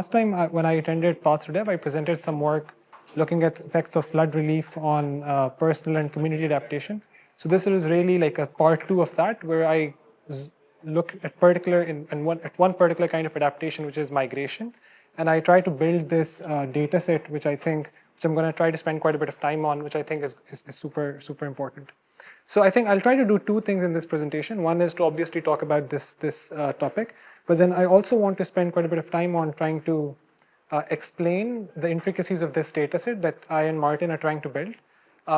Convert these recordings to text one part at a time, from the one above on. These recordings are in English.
last time when I attended Path to Dev, I presented some work looking at effects of flood relief on personal and community adaptation. So this is really like a part 2 of that, where I look at one particular kind of adaptation, which is migration, and I try to build this data set, which I'm going to try to spend quite a bit of time on, which I think is super important. So I think I'll try to do two things in this presentation. One is to obviously talk about this topic, but then I also want to spend quite a bit of time on trying to explain the intricacies of this data set that I and Martin are trying to build.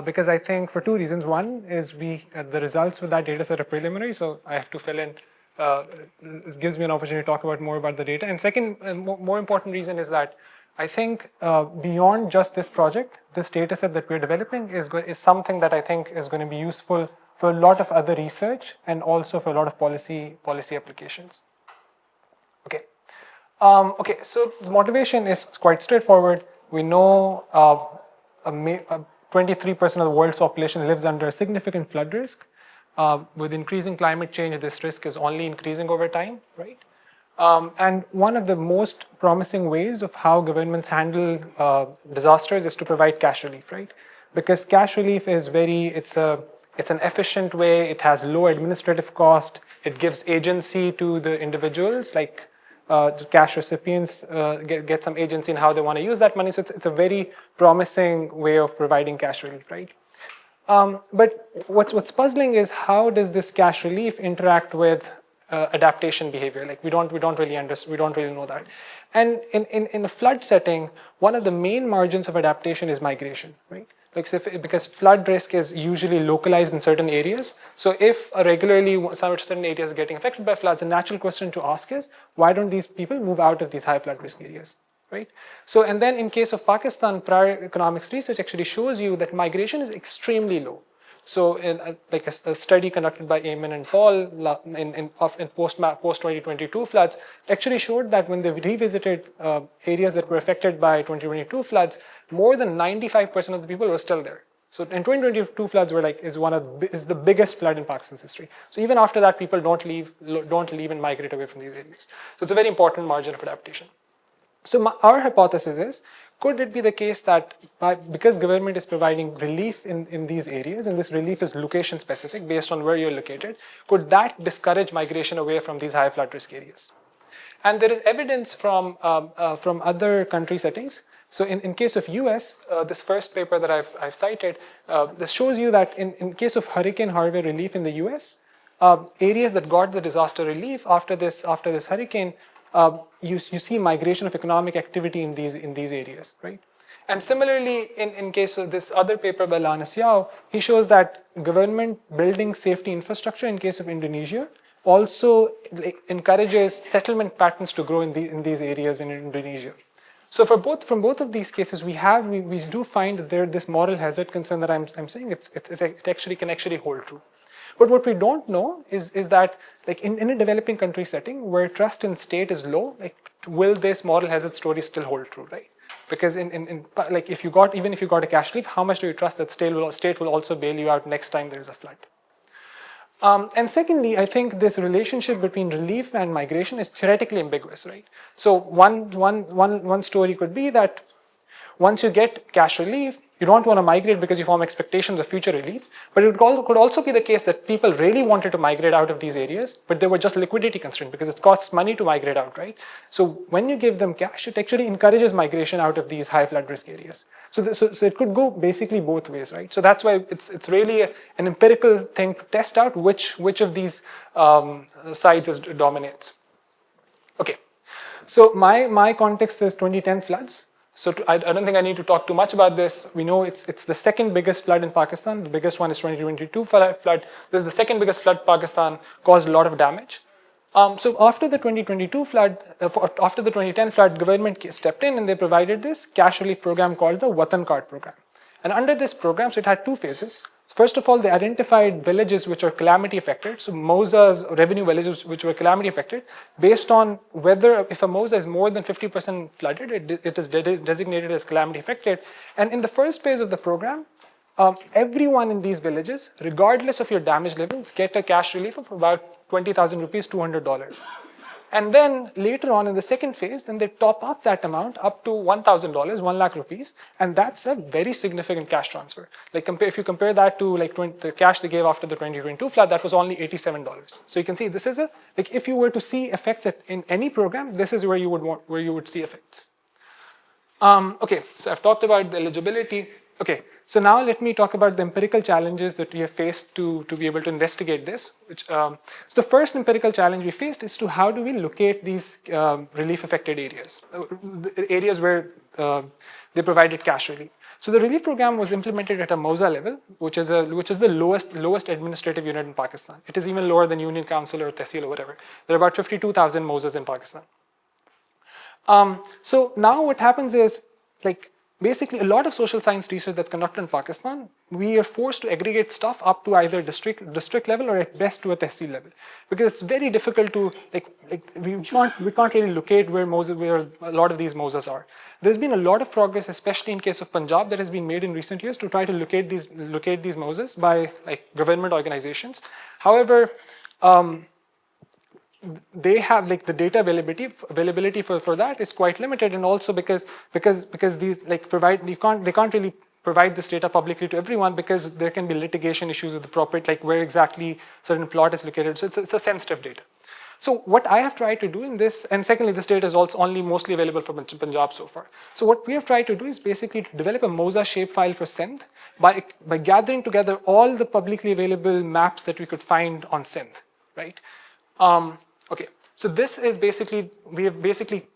Because I think for two reasons. One is the results with that data set are preliminary, so I have to fill in. It gives me an opportunity to talk more about the data. And second, more important reason is that I think beyond just this project, this data set that we're developing is something that I think is going to be useful for a lot of other research and also for a lot of policy applications. Okay. Okay, so the motivation is quite straightforward. We know 23% of the world's population lives under a significant flood risk. With increasing climate change, this risk is only increasing over time, right? And one of the most promising ways of how governments handle disasters is to provide cash relief, right? Because cash relief is it's an efficient way. It has low administrative cost. It gives agency to the individuals, like the cash recipients get some agency in how they want to use that money. So it's a very promising way of providing cash relief, right? But what's puzzling is how does this cash relief interact with adaptation behavior? Like we don't really know that. And in a flood setting, one of the main margins of adaptation is migration, right? Because flood risk is usually localized in certain areas. So if regularly certain areas are getting affected by floods, a natural question to ask is, why don't these people move out of these high flood risk areas, right? So, and then in case of Pakistan, prior economics research actually shows you that migration is extremely low. So in like a study conducted by Eamon and Paul in post 2022 floods actually showed that when they revisited areas that were affected by 2022 floods, more than 95% of the people were still there. So in 2022 floods is the biggest flood in Pakistan's history. So even after that, people don't leave and migrate away from these areas. So it's a very important margin of adaptation. So our hypothesis is, could it be the case that because government is providing relief in these areas, and this relief is location specific based on where you're located, could that discourage migration away from these high flood risk areas? And there is evidence from other country settings. So in case of US, this first paper that I've cited, this shows you that in case of Hurricane Harvey relief in the US, areas that got the disaster relief after this hurricane, you see migration of economic activity in these areas, right? And similarly, in case of this other paper by Lanas Yao, he shows that government building safety infrastructure in case of Indonesia also encourages settlement patterns to grow in these areas in Indonesia. So from both of these cases, we do find that this moral hazard concern that I'm saying it can actually hold true. But what we don't know is that, like in a developing country setting where trust in state is low, like will this moral hazard story still hold true, right? Because like if you got a cash relief, how much do you trust that state will also bail you out next time there is a flood? And secondly, I think this relationship between relief and migration is theoretically ambiguous, right? So one story could be that once you get cash relief, you don't want to migrate because you form expectations of future relief. But it could also be the case that people really wanted to migrate out of these areas, but they were just liquidity constrained because it costs money to migrate out, right? So when you give them cash, it actually encourages migration out of these high flood risk areas. So it could go basically both ways, right? So that's why it's really an empirical thing to test out which of these sides dominates. Okay, so my context is 2010 floods. So I don't think I need to talk too much about this. We know it's the second biggest flood in Pakistan. The biggest one is 2022 flood. This is the second biggest flood. Pakistan caused a lot of damage. So after the 2022 flood, after the 2010 flood, government stepped in and they provided this cash relief program called the Watan Card program. And under this program, so it had two phases. First of all, they identified villages which are calamity affected. So Moza's revenue villages which were calamity affected, based on whether if a Moza is more than 50% flooded, it is designated as calamity affected. And in the first phase of the program, everyone in these villages, regardless of your damage levels, get a cash relief of about 20,000 rupees, $200. And then later on in the second phase, then they top up that amount up to $1,000, 1 lakh rupees, and that's a very significant cash transfer. Like if you compare that to like the cash they gave after the 2022 flood, that was only $87. So you can see this is like if you were to see effects in any program, this is where you would see effects. Okay, so I've talked about the eligibility. Okay, so now let me talk about the empirical challenges that we have faced to be able to investigate this. So the first empirical challenge we faced is to how do we locate these relief affected areas, the areas where they provided cash relief. So the relief program was implemented at a Moza level, which is the lowest administrative unit in Pakistan. It is even lower than Union Council or Tehsil or whatever. There are about 52,000 Mozas in Pakistan. So now what happens is, like, basically a lot of social science research that's conducted in Pakistan, we are forced to aggregate stuff up to either district level or at best to a tehsil level, because it's very difficult to we can't really locate where a lot of these Mozas are. There's been a lot of progress, especially in case of Punjab, that has been made in recent years to try to locate these Mozas by like government organizations. However, they have like the data availability for that is quite limited, and also because these like they can't really provide this data publicly to everyone, because there can be litigation issues with the property, like where exactly certain plot is located. So it's a sensitive data. So what I have tried to do in this, and secondly, this data is also only mostly available for Punjab so far. So what we have tried to do is basically to develop a Moza shapefile for Sindh by gathering together all the publicly available maps that we could find on Sindh, right? Okay, so this is basically, we have basically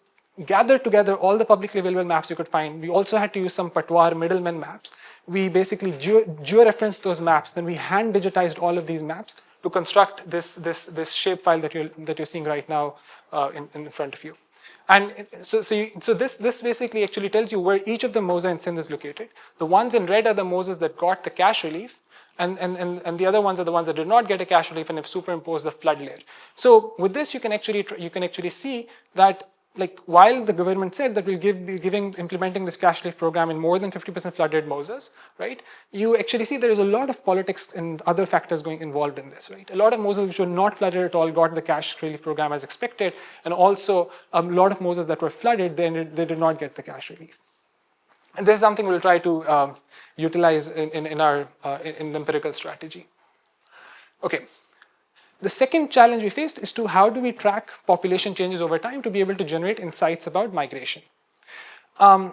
gathered together all the publicly available maps you could find. We also had to use some Patwar middlemen maps. We basically georeferenced those maps, then we hand digitized all of these maps to construct this shapefile that you're seeing right now in front of you. And so this basically actually tells you where each of the Moza in Sindh is located. The ones in red are the Mozas that got the cash relief, and the other ones are the ones that did not get a cash relief and have superimposed the flood layer. So with this, you can actually see that, like, while the government said that we'll be implementing this cash relief program in more than 50% flooded Mozas, right? You actually see there is a lot of politics and other factors involved in this, right? A lot of Mozas which were not flooded at all got the cash relief program as expected, and also a lot of Mozas that were flooded, they did not get the cash relief. And this is something we'll try to utilize in the empirical strategy. Okay. The second challenge we faced is to how do we track population changes over time to be able to generate insights about migration.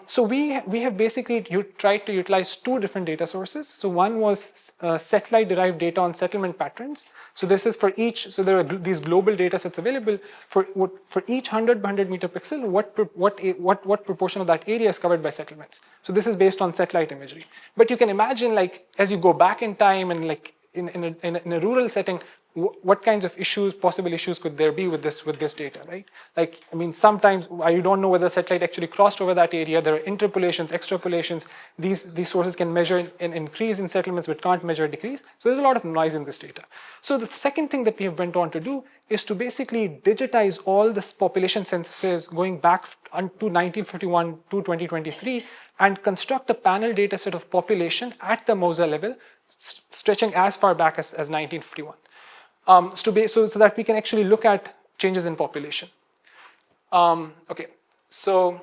So we have basically tried to utilize two different data sources. So one was satellite-derived data on settlement patterns. So this is for each. So there are these global data sets available for each 100 by 100 meter pixel. What proportion of that area is covered by settlements? So this is based on satellite imagery. But you can imagine, like, as you go back in time and like in a rural setting, what kinds of possible issues could there be with this data, right? Like, I mean, sometimes you don't know whether satellite actually crossed over that area. There are interpolations, extrapolations. These sources can measure an increase in settlements, but can't measure a decrease. So there's a lot of noise in this data. So the second thing that we have went on to do is to basically digitize all this population censuses going back to 1951 to 2023 and construct a panel data set of population at the Moza level, stretching as far back as 1951. So that we can actually look at changes in population. Okay, so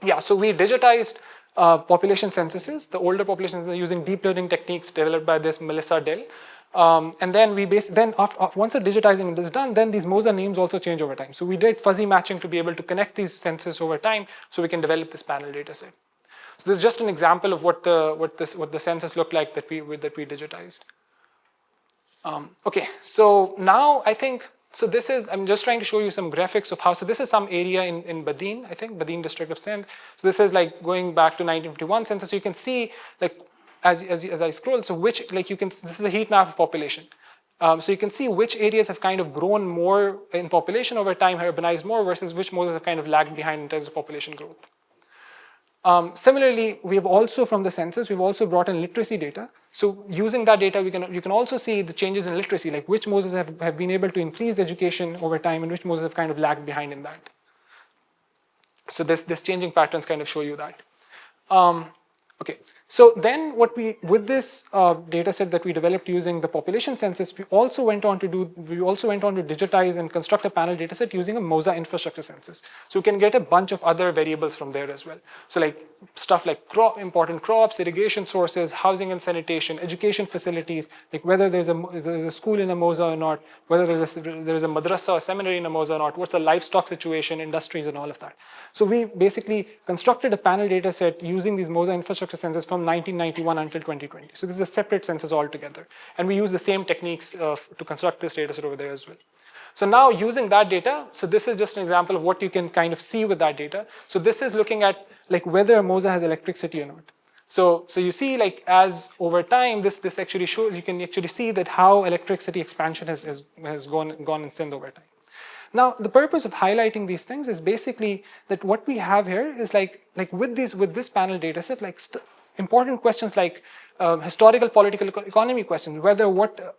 yeah, so we digitized population censuses, the older populations, using deep learning techniques developed by this Melissa Dell. And then once the digitizing is done, then these Moza names also change over time. So we did fuzzy matching to be able to connect these censuses over time, so we can develop this panel data set. So this is just an example of what the census looked like that we digitized. Okay, so now I think, so this is, I'm just trying to show you some graphics of how, so this is some area in Badin, I think, Badin district of Sindh. So this is like going back to 1951 census. So you can see, like, as I scroll, so which, like, this is a heat map of population. So you can see which areas have kind of grown more in population over time, urbanized more, versus which Mozas have kind of lagged behind in terms of population growth. Similarly, we have also, from the census, we've also brought in literacy data. So using that data, you can also see the changes in literacy, like which Mozas have been able to increase education over time and which Mozas have kind of lagged behind in that. So this changing patterns kind of show you that. Okay, So then with this data set that we developed using the population census, we also went on to digitize and construct a panel data set using a MOSA infrastructure census. So we can get a bunch of other variables from there as well. So like stuff like important crops, irrigation sources, housing and sanitation, education facilities, like whether there's a school in a MOSA or not, whether there is a madrasa or seminary in a MOSA or not, what's the livestock situation, industries and all of that. So we basically constructed a panel data set using these MOSA infrastructure census from 1991 until 2020. So this is a separate census altogether. And we use the same techniques to construct this data set over there as well. So now using that data, so this is just an example of what you can kind of see with that data. So this is looking at like whether a MOSA has electricity or not. So you see like as over time, this actually shows, you can actually see that how electricity expansion has gone in Sindh over time. Now, the purpose of highlighting these things is basically that what we have here is like with this panel data set, like important questions like historical, political, economy questions, whether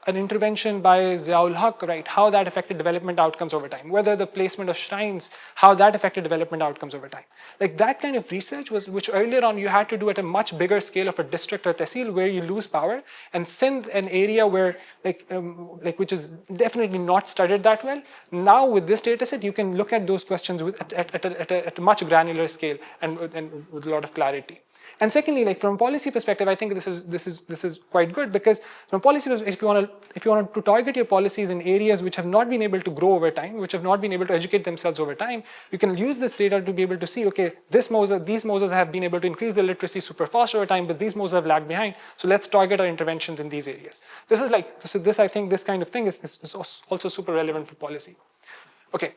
an intervention by Ziaul Haq, right, how that affected development outcomes over time, whether the placement of shrines, how that affected development outcomes over time. Like that kind of research which earlier on you had to do at a much bigger scale of a district or tehsil where you lose power, and Sindh, an area where which is definitely not studied that well. Now with this data set, you can look at those questions at a much granular scale and with a lot of clarity. And secondly, like from a policy perspective, I think this is quite good because from a policy, if you want to target your policies in areas which have not been able to grow over time, which have not been able to educate themselves over time, you can use this data to be able to see, okay, these MOSAs have been able to increase their literacy super fast over time, but these MOSAs have lagged behind. So let's target our interventions in these areas. I think this kind of thing is also super relevant for policy. Okay.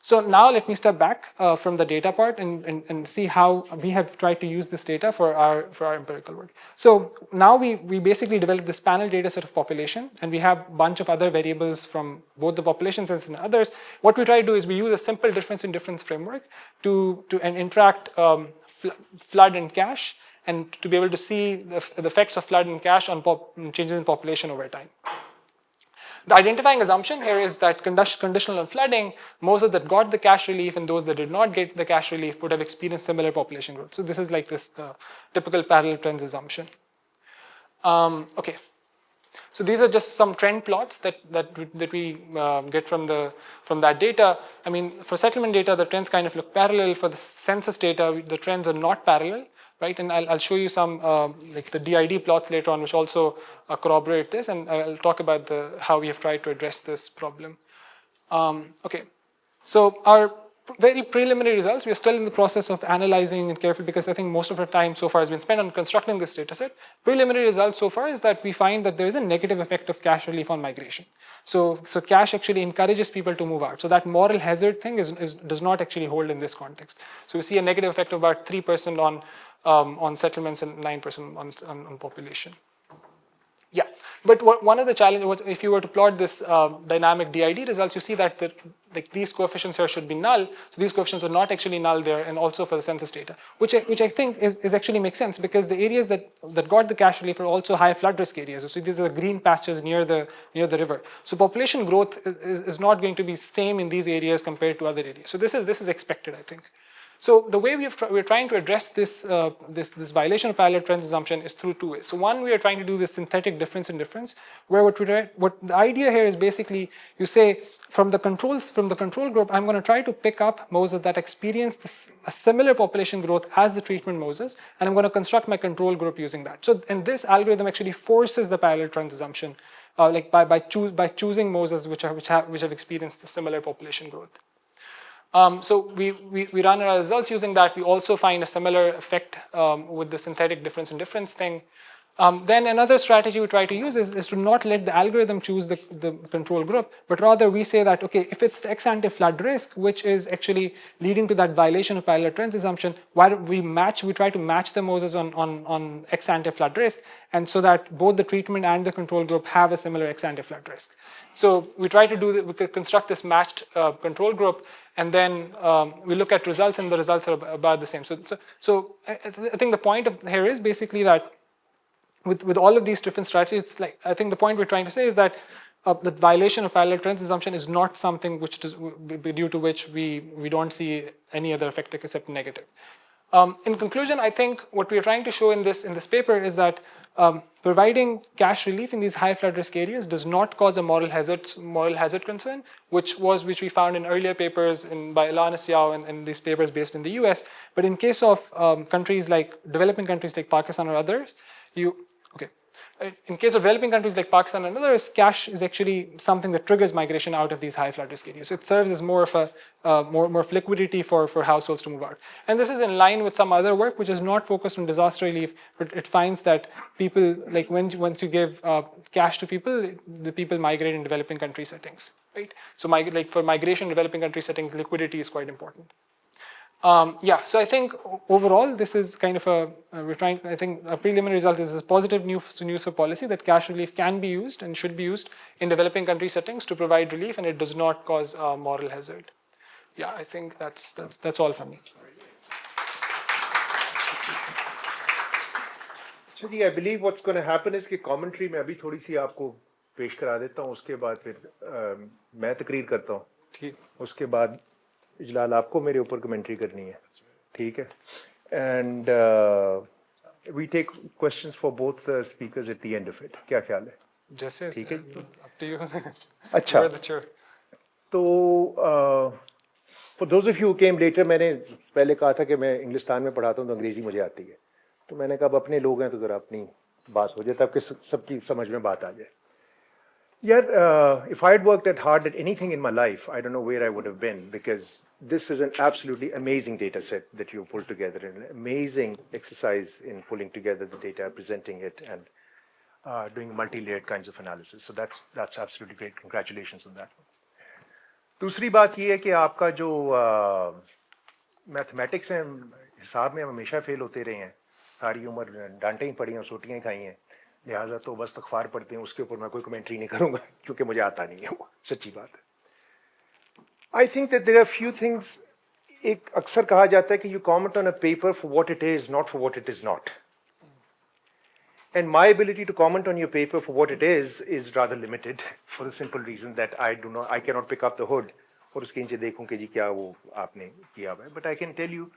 So now let me step back from the data part and see how we have tried to use this data for our empirical work. So now we basically developed this panel data set of population, and we have a bunch of other variables from both the population census and others. What we try to do is we use a simple difference in difference framework to interact flood and cash, and to be able to see the effects of flood and cash on changes in population over time. The identifying assumption here is that conditional on flooding, MOSAs that got the cash relief and those that did not get the cash relief would have experienced similar population growth. So this is like this typical parallel trends assumption. Okay, so these are just some trend plots that we get from that data. I mean, for settlement data, the trends kind of look parallel. For the census data, the trends are not parallel. Right, and I'll show you some like the DID plots later on, which also corroborate this, and I'll talk about how we have tried to address this problem. Okay, so our very preliminary results, we are still in the process of analyzing and carefully, because I think most of our time so far has been spent on constructing this data set. Preliminary results so far is that we find that there is a negative effect of cash relief on migration. So cash actually encourages people to move out. So that moral hazard thing does not actually hold in this context. So we see a negative effect of about 3% on settlements and 9% on population. Yeah, but one of the challenges, if you were to plot this dynamic DID results, you see that these coefficients here should be null. So these coefficients are not actually null there, and also for the census data, which I think is actually makes sense, because the areas that got the cash relief are also high flood risk areas. So these are the green pastures near the river. So population growth is not going to be same in these areas compared to other areas. So this is expected, I think. So the way we're trying to address this violation of parallel trends assumption is through two ways. So one, we are trying to do this synthetic difference in difference, where what the idea here is basically you say from the control group, I'm going to try to pick up MOSAs that experience a similar population growth as the treatment MOSAs, and I'm going to construct my control group using that. So and this algorithm actually forces the parallel trends assumption, like by choosing MOSAs which have experienced the similar population growth. So we run our results using that. We also find a similar effect with the synthetic difference in difference thing. Then another strategy we try to use is to not let the algorithm choose the control group, but rather we say that, okay, if it's the ex-ante flood risk, which is actually leading to that violation of parallel trends assumption, why don't we try to match the MOSAs on ex-ante flood risk, and so that both the treatment and the control group have a similar ex-ante flood risk. So we try to we could construct this matched control group, and then we look at results, and the results are about the same. So I think the point here is basically that with all of these different strategies, it's like, I think the point we're trying to say is that the violation of parallel trends assumption is not something which is due to which we don't see any other effect except negative. In conclusion, I think what we are trying to show in this paper is that providing cash relief in these high flood risk areas does not cause a moral hazard concern, which we found in earlier papers by Ilana Siao and these papers based in the US. But in case of developing countries like Pakistan or others, in case of developing countries like Pakistan and others, cash is actually something that triggers migration out of these high flood risk areas. So it serves as more of more liquidity for households to move out. And this is in line with some other work which is not focused on disaster relief, but it finds that people, like once you give cash to people, the people migrate in developing country settings, right? So for migration in developing country settings, liquidity is quite important. So I think overall this is kind of I think a preliminary result is a positive news for policy that cash relief can be used and should be used in developing country settings to provide relief, and it does not cause moral hazard. Yeah, I think that's all from me. Actually, I believe what's going to happen is कि commentary में अभी थोड़ी सी आपको पेश करा देता हूँ, उसके बाद फिर मैं तकरीर करता हूँ, ठीक, उसके बाद इजलाल आपको मेरे ऊपर कमेंट्री करनी है, ठीक है, and we take questions for both the speakers at the end of it. क्या ख्याल है? जैसे ठीक है, up to you. अच्छा, तो for those of you who came later, मैंने पहले कहा था कि मैं इंग्लिस्तान में पढ़ाता हूँ तो अंग्रेजी मुझे आती है, तो मैंने कहा अब अपने लोग हैं तो ज़रा अपनी बात हो जाए ताकि सबकी समझ में बात आ जाए. If I had worked hard at anything in my life, I don't know where I would have been, because this is an absolutely amazing data set that you pulled together, an amazing exercise in pulling together the data, presenting it, and doing multi-layered kinds of analysis. So that's absolutely great. Congratulations on that. दूसरी बात ये है कि आपका जो mathematics है, हिसाब में हम हमेशा फेल होते रहे हैं, सारी उम्र डांटें ही पड़ी हैं, सोटियाँ ही खाई हैं, लिहाजा तो बस अखबार पढ़ते हैं, उसके ऊपर मैं कोई कमेंट्री नहीं करूँगा क्योंकि मुझे आता नहीं है, वो सच्ची बात है. I think that there are few things. एक अक्सर कहा जाता है कि you comment on a paper for what it is, not for what it is not. And my ability to comment on your paper for what it is rather limited, for the simple reason that I cannot pick up the hood और उसके नीचे देखूं कि जी क्या वो आपने किया हुआ है. But I can tell you,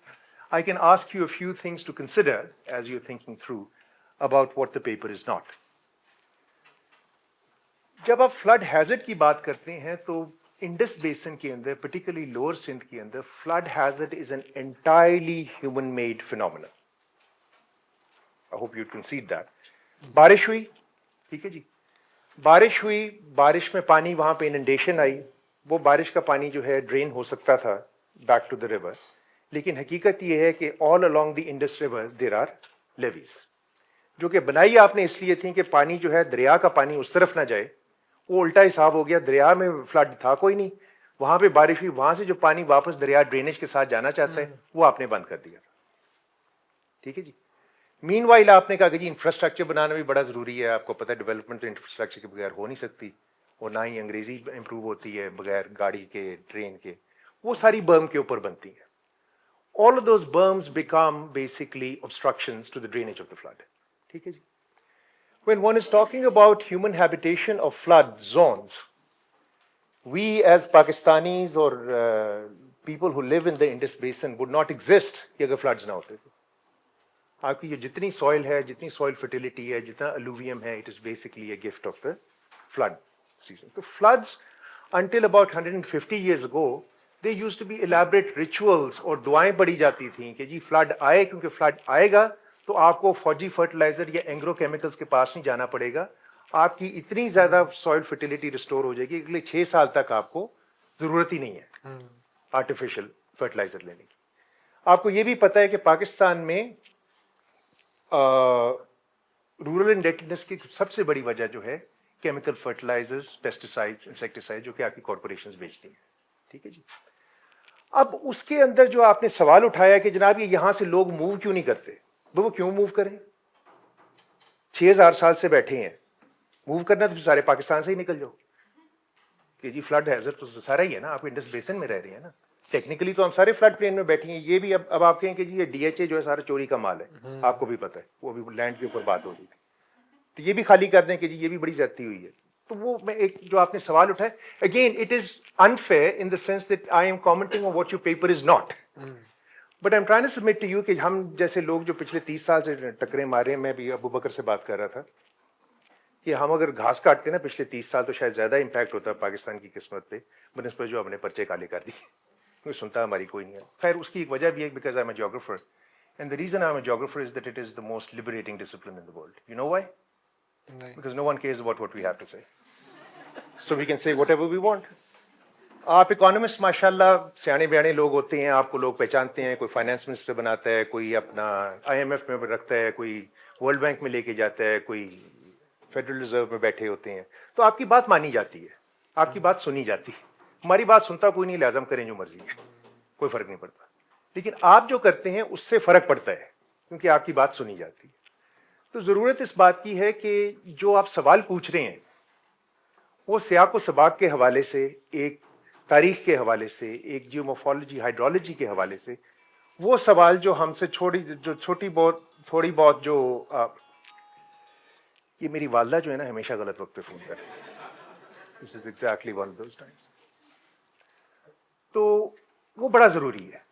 I can ask you a few things to consider as you're thinking through about what the paper is not. जब आप flood hazard की बात करते हैं तो Indus Basin के अंदर, particularly lower Sindh के अंदर, flood hazard is an entirely human-made phenomenon. I hope you'd concede that. बारिश हुई, ठीक है जी, बारिश हुई, बारिश में पानी वहाँ पे inundation आई, वो बारिश का पानी जो है drain हो सकता था back to the river, लेकिन हकीकत ये है कि all along the Indus River there are levees, जो कि बनाई आपने इसलिए थी कि पानी जो है दरिया का पानी उस तरफ ना जाए, वो उल्टा हिसाब हो गया, दरिया में फ्लड था कोई नहीं, वहाँ पे बारिश हुई, वहाँ से जो पानी वापस दरिया ड्रेनेज के साथ जाना चाहता है वो आपने बंद कर दिया, ठीक है जी. मीनवाइल आपने कहा कि जी इंफ्रास्ट्रक्चर बनाना भी बड़ा ज़रूरी है, आपको पता है डेवलपमेंट तो इंफ्रास्ट्रक्चर के बगैर हो नहीं सकती, और ना ही अंग्रेजी इंप्रूव होती है बगैर गाड़ी के, ट्रेन के, वो सारी बर्म के ऊपर बनती है. All of those berms become basically obstructions to the drainage of the flood, ठीक है जी. When one is talking about human habitation of flood zones, we as Pakistanis or people who live in the Indus Basin would not exist कि अगर floods ना होते. आपकी ये जितनी soil है, जितनी soil fertility है, जितना alluvium है, it is basically a gift of the flood season. So floods, until about 150 years ago, there used to be elaborate rituals और दुआएं पढ़ी जाती थी कि जी flood आए, क्योंकि flood आएगा तो आपको फौजी फर्टिलाइजर या एंग्रो केमिकल्स के पास नहीं जाना पड़ेगा, आपकी इतनी ज्यादा सॉइल फर्टिलिटी रिस्टोर हो जाएगी अगले 6 साल तक आपको जरूरत ही नहीं है आर्टिफिशियल फर्टिलाइजर लेने की. आपको ये भी पता है कि पाकिस्तान में रूरल इंडेप्टनेस की सबसे बड़ी वजह जो है केमिकल फर्टिलाइजर्स, पेस्टिसाइड्स, इंसेक्टिसाइड जो कि आपकी कॉर्पोरेशंस बेचती हैं, ठीक है जी. अब उसके अंदर जो आपने सवाल उठाया कि जनाब ये यहाँ से लोग मूव क्यों नहीं करते, वो क्यों मूव करें, 6000 साल से बैठे हैं, मूव करना तो सारे पाकिस्तान से ही निकल जाओ कि जी फ्लड हैजर्ड तो सारा ही है ना, आप इंडस बेसिन में रह रहे हैं ना, टेक्निकली तो हम सारे फ्लड प्लेन में बैठे हैं. ये भी अब आप कहें कि जी ये डीएचए जो है सारा चोरी का माल है, आपको भी पता है, वो भी लैंड के ऊपर बात हो रही थी, तो ये भी खाली कर दें कि जी ये भी बड़ी ज्यादती हुई है. तो वो मैं एक जो आपने सवाल उठाया, again it is unfair in the sense that I am commenting on what your paper is not. But I am trying to submit to you कि हम जैसे लोग जो पिछले 30 साल से टकरे मारे, मैं भी अबू बकर से बात कर रहा था कि हम अगर घास काटते ना पिछले 30 साल तो शायद ज़्यादा इम्पैक्ट होता पाकिस्तान की किस्मत पे, बनस्पत जो हमने पर्चे काले कर दिए, कोई सुनता हमारी कोई नहीं है. खैर उसकी एक वजह भी है because I am a geographer, and the reason I am a geographer is that it is the most liberating discipline in the world. You know why? Because no one cares about what we have to say. So we can say whatever we want. आप economist माशाल्लाह सियाने बयाने लोग होते हैं, आपको लोग पहचानते हैं, कोई फाइनेंस मिनिस्टर बनाता है, कोई अपना IMF में रखता है, कोई वर्ल्ड बैंक में लेके जाता है, कोई फेडरल रिजर्व में बैठे होते हैं, तो आपकी बात मानी जाती है, आपकी बात सुनी जाती है. हमारी बात सुनता कोई नहीं, लिहाजा हम करें जो मर्जी है, कोई फर्क नहीं पड़ता. लेकिन आप जो करते हैं उससे फर्क पड़ता है क्योंकि आपकी बात सुनी जाती है. तो ज़रूरत इस बात की है कि जो आप सवाल पूछ रहे हैं वो सियाक व सबक के हवाले से, एक तारीख के हवाले से, एक जियोमॉर्फोलॉजी हाइड्रोलॉजी के हवाले से, वो सवाल जो हमसे थोड़ी बहुत जो ये मेरी वालदा जो है ना हमेशा गलत वक्त पे फ़ोन करती है. This is exactly one of those times. तो वो बड़ा ज़रूरी है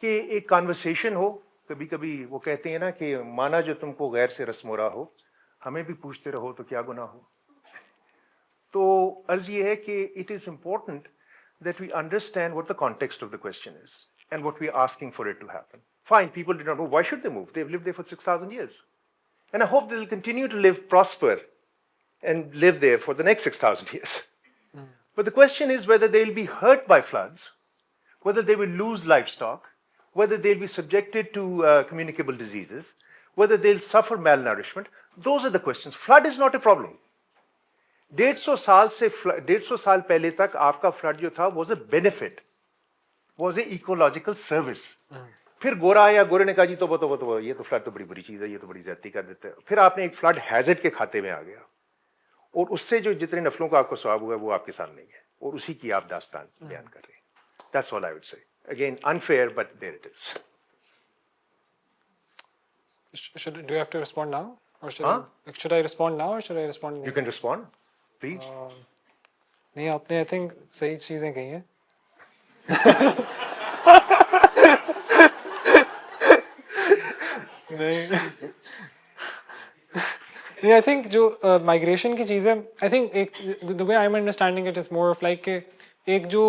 कि एक कॉन्वर्सेशन हो. कभी कभी वो कहते हैं ना कि माना जो तुमको गैर से रस्मोरा हो, हमें भी पूछते रहो तो क्या गुनाह हो. तो अर्ज ये है कि it is important that we understand what the context of the question is and what we are asking for it to happen. Fine, people did not move, why should they move? They have lived there for 6000 years and I hope they will continue to live, prosper and live there for the next 6000 years. But the question is whether they will be hurt by floods, whether they will lose livestock, whether they'll be subjected to communicable diseases, whether they'll suffer malnourishment. Those are the questions. Flood is not a problem. 150 साल पहले तक आपका flood जो था was a benefit, was a ecological service. फिर गोरा आया, गोरे ने कहा जी तो ये तो फ्लड तो बड़ी बुरी चीज़ है, ये तो बड़ी ज्यादती कर देते हैं. फिर आपने एक फ्लड हैजर्ड के खाते में आ गया और उससे जो जितने नफलों का आपको सवाब हुआ है वो आपके सामने ही है और उसी की आप दास्तान बयान कर रहे हैं. That's all I would say. Again, unfair, but there it is. Do you have to respond now, or should I respond now, or should I respond? You can respond, please. नहीं, आपने I think सही चीजें कही हैं. नहीं, I think जो migration की चीज़ है, I think the way I'm understanding it is more of like कि एक जो